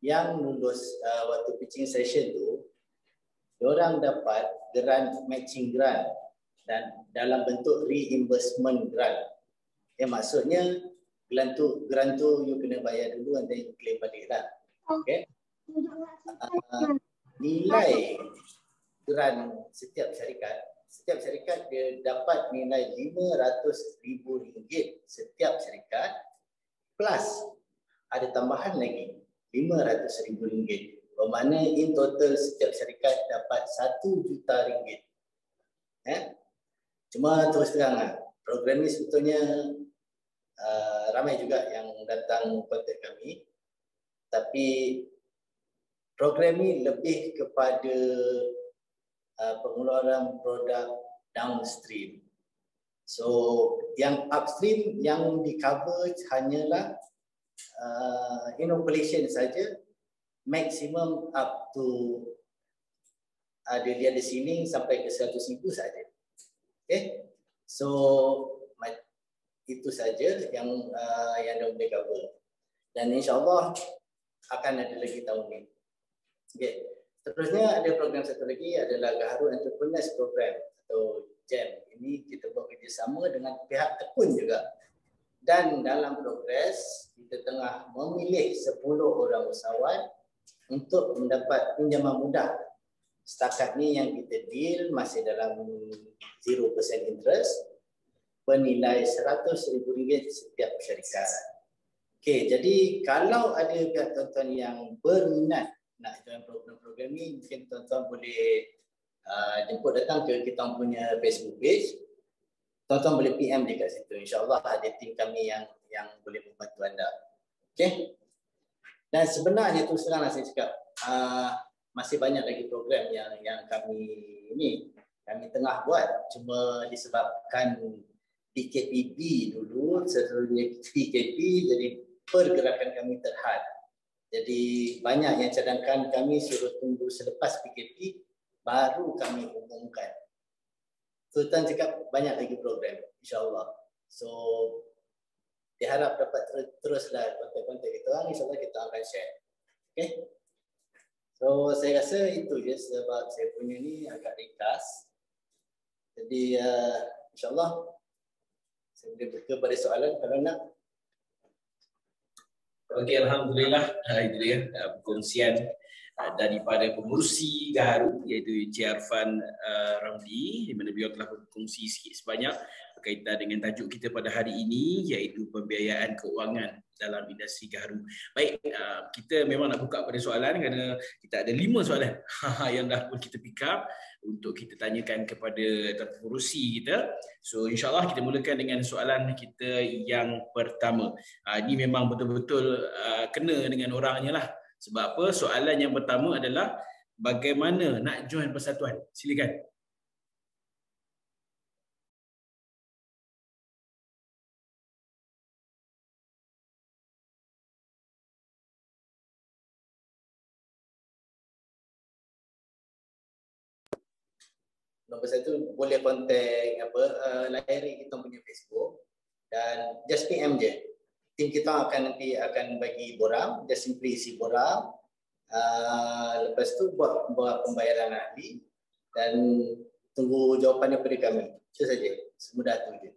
yang lulus waktu pitching session tu, diorang dapat grant, matching grant, dan dalam bentuk reimbursement grant. Maksudnya grant tu you kena bayar dulu and then you claim balik lah. Okay. Nilai grant setiap syarikat dia dapat nilai RM500,000 setiap syarikat, plus ada tambahan lagi RM500,000. Bermakna in total setiap syarikat dapat RM1 juta. Cuma terus terang program ni sebetulnya ramai juga yang datang kontak kami, tapi program ni lebih kepada pengeluaran produk downstream. So yang upstream yang di cover hanyalah inoculation saja, maximum up to dia ada ceiling sampai ke 100,000 saja. Okay, so itu saja yang dah boleh cover, dan insyaAllah akan ada lagi tahun ni. Okay. Seterusnya ada program satu lagi adalah Gaharu Entrepreneurs Program atau GEM. Ini kita buat kerjasama dengan pihak Tekun juga. Dan dalam progres kita tengah memilih 10 orang usahawan untuk mendapat pinjaman mudah. Setakat ni yang kita deal masih dalam 0% interest, bernilai RM100,000 setiap syarikat. Okey, jadi kalau ada pihak tuan-tuan yang berminat nak join program-program ni, mungkin tuan-tuan boleh jemput datang ke kita punya Facebook page. Tuan-tuan boleh PM dekat situ. InsyaAllah ada tim kami yang boleh membantu anda. Okey. Dan sebenarnya tu seranglah saya cakap, masih banyak lagi program yang kami tengah buat. Cuma disebabkan PKPB dulu, seterusnya PKP, jadi pergerakan kami terhad. Jadi banyak yang cadangkan kami suruh tunggu selepas PKP baru kami umumkan. Sultan cakap banyak lagi program, insyaAllah. So diharap dapat teruslah kontak-kontak kita orang, insyaAllah kita akan share. Okay. So saya rasa itu je sebab saya punya ni agak ringkas. Jadi insyaAllah saya boleh buka pada soalan kalau nak. Okey, alhamdulillah. Itu dia perkongsian daripada pengurusi Gaharu iaitu Encik Arfan Ramli, di mana beliau telah berkongsi sikit sebanyak berkaitan dengan tajuk kita pada hari ini iaitu pembiayaan keuangan dalam industri Gaharu. Baik, kita memang nak buka pada soalan kerana kita ada 5 soalan yang dah pun kita pick up untuk kita tanyakan kepada pengurusi kita. So insyaAllah kita mulakan dengan soalan kita yang pertama. Ini memang betul-betul kena dengan orangnya lah. Sebab apa? Soalan yang pertama adalah bagaimana nak join persatuan? Silakan. Nombor satu, boleh kontak layari kita punya Facebook dan just PM je. Tim kita nanti akan bagi borang, just simply isi borang. Lepas tu buat pembayaran ahli dan tunggu jawapan daripada kami. Itu saja, semudah itu je.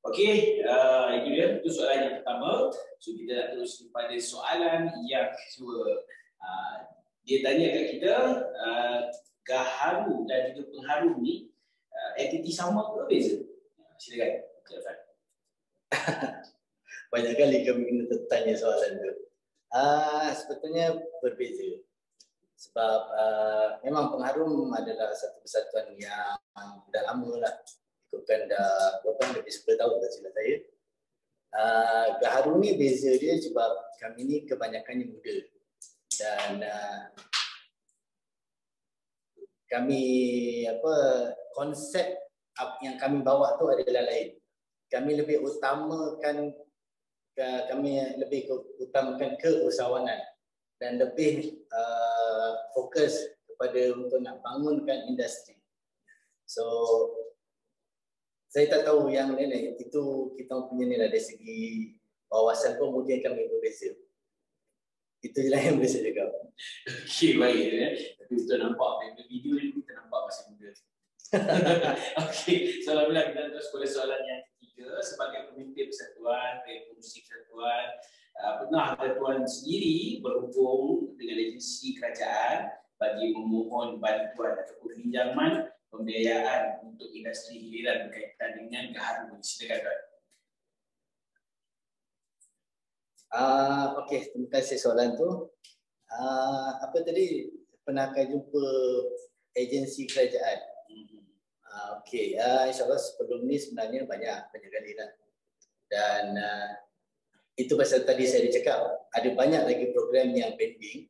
Okey, itu dia, itu soalan yang pertama. So kita nak terus kepada soalan yang kedua. Dia tanya kat kita, gaharu dan juga pengharum ni entiti sama ke beza? Silakan. Banyak kali kami kena tertanya soalan tu. Sebetulnya berbeza. Sebab memang pengharum adalah satu persatuan yang dah lama lah. Ikutkan dah lebih 10 tahun tak silap saya. Gaharu ni beza dia sebab kami ni kebanyakannya muda. Dan kami konsep yang kami bawa tu adalah lain. Kami lebih utamakan keusahawanan dan lebih fokus kepada untuk nak bangunkan industri. So saya tak tahu yang ni itu kita punya ni lah, dari segi wawasan pun mungkin kami berbeza. Itu je lah yang boleh saya cakap. Okey, baik. Tapi betul nampak video ni kita nampak masih muda. Okey, so alhamdulillah kita terus kepada soalan yang ketiga. Sebagai pemimpin persatuan, fungsi persatuan, pernah tuan sendiri berhubung dengan agensi kerajaan bagi memohon bantuan ataupun pinjaman pembiayaan untuk industri hiliran berkaitan dengan gaharu? Silakan tuan. Okey, terima kasih soalan tu. Apa tadi, pernahkah jumpa agensi kerajaan? Okey, insyaAllah sebelum ni sebenarnya banyak kali lah. Dan itu pasal tadi saya cakap, ada banyak lagi program yang pending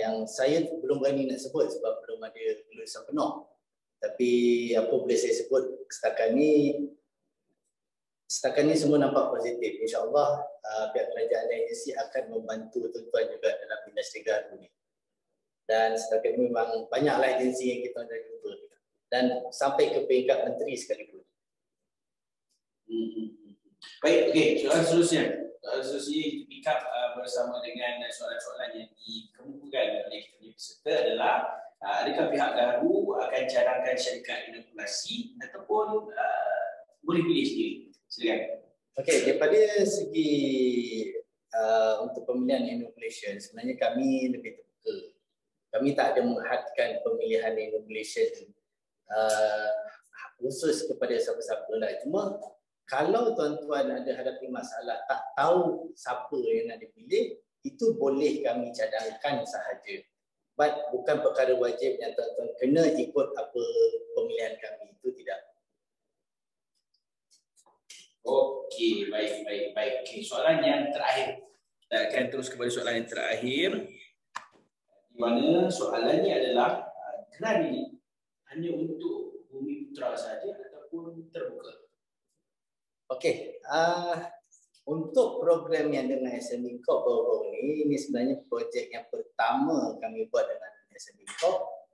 yang saya belum berani nak sebut sebab belum ada kelulusan penuh. Tapi apa boleh saya sebut, setakat ni semua nampak positif. InsyaAllah pihak kerajaan dan agensi akan membantu tuan-tuan juga dalam industri gaharu ni. Dan setakat ni memang banyaklah agensi yang kita dah jumpa. Dan sampai ke peringkat menteri sekalipun. Baik, okey. Soalan seterusnya. Kita pick up bersama dengan soalan-soalan yang dikemukakan oleh kita punya peserta adalah adakah pihak gaharu akan cadangkan syarikat inokulasi ataupun boleh pilih sendiri? Silakan. Okey, daripada segi untuk pemilihan inoculation, sebenarnya kami lebih terbuka. Kami tak ada menghadkan pemilihan inoculation khusus kepada siapa-siapa lah. Cuma kalau tuan-tuan ada hadapi masalah tak tahu siapa yang nak dipilih, itu boleh kami cadangkan sahaja. But bukan perkara wajib yang tuan-tuan kena ikut apa pemilihan kami, itu tidak. Okey, baik. Okay, soalan yang terakhir. Kita akan terus kepada soalan yang terakhir. Di mana soalannya adalah grant ini hanya untuk Bumi Putra saja ataupun terbuka? Okey, untuk program yang dengan SME Corp baru-baru ini sebenarnya projek yang pertama kami buat dengan SME Corp.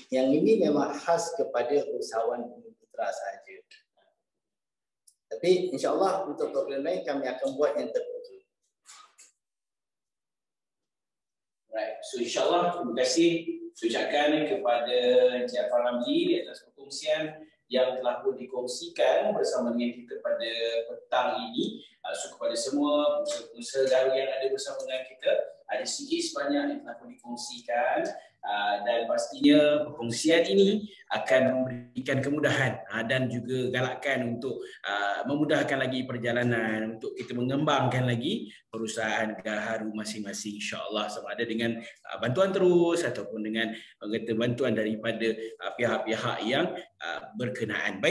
Yang ini memang khas kepada usahawan Bumi Putra sahaja. Tapi insyaAllah untuk program lain kami akan buat yang terbuka. Right. So insyaAllah terima kasih ucapkan kepada Encik Afan Ramli di atas perkongsian yang telah pun dikongsikan bersama dengan kita pada petang ini. So kepada semua pengusaha gaharu yang ada bersama dengan kita, ada sikit sebanyak yang telah pun dikongsikan. Dan pastinya perkongsian ini akan memberikan kemudahan dan juga galakkan untuk memudahkan lagi perjalanan untuk kita mengembangkan lagi perusahaan gaharu masing-masing, insya-Allah, sama ada dengan bantuan terus ataupun dengan bantuan daripada pihak-pihak yang berkenaan.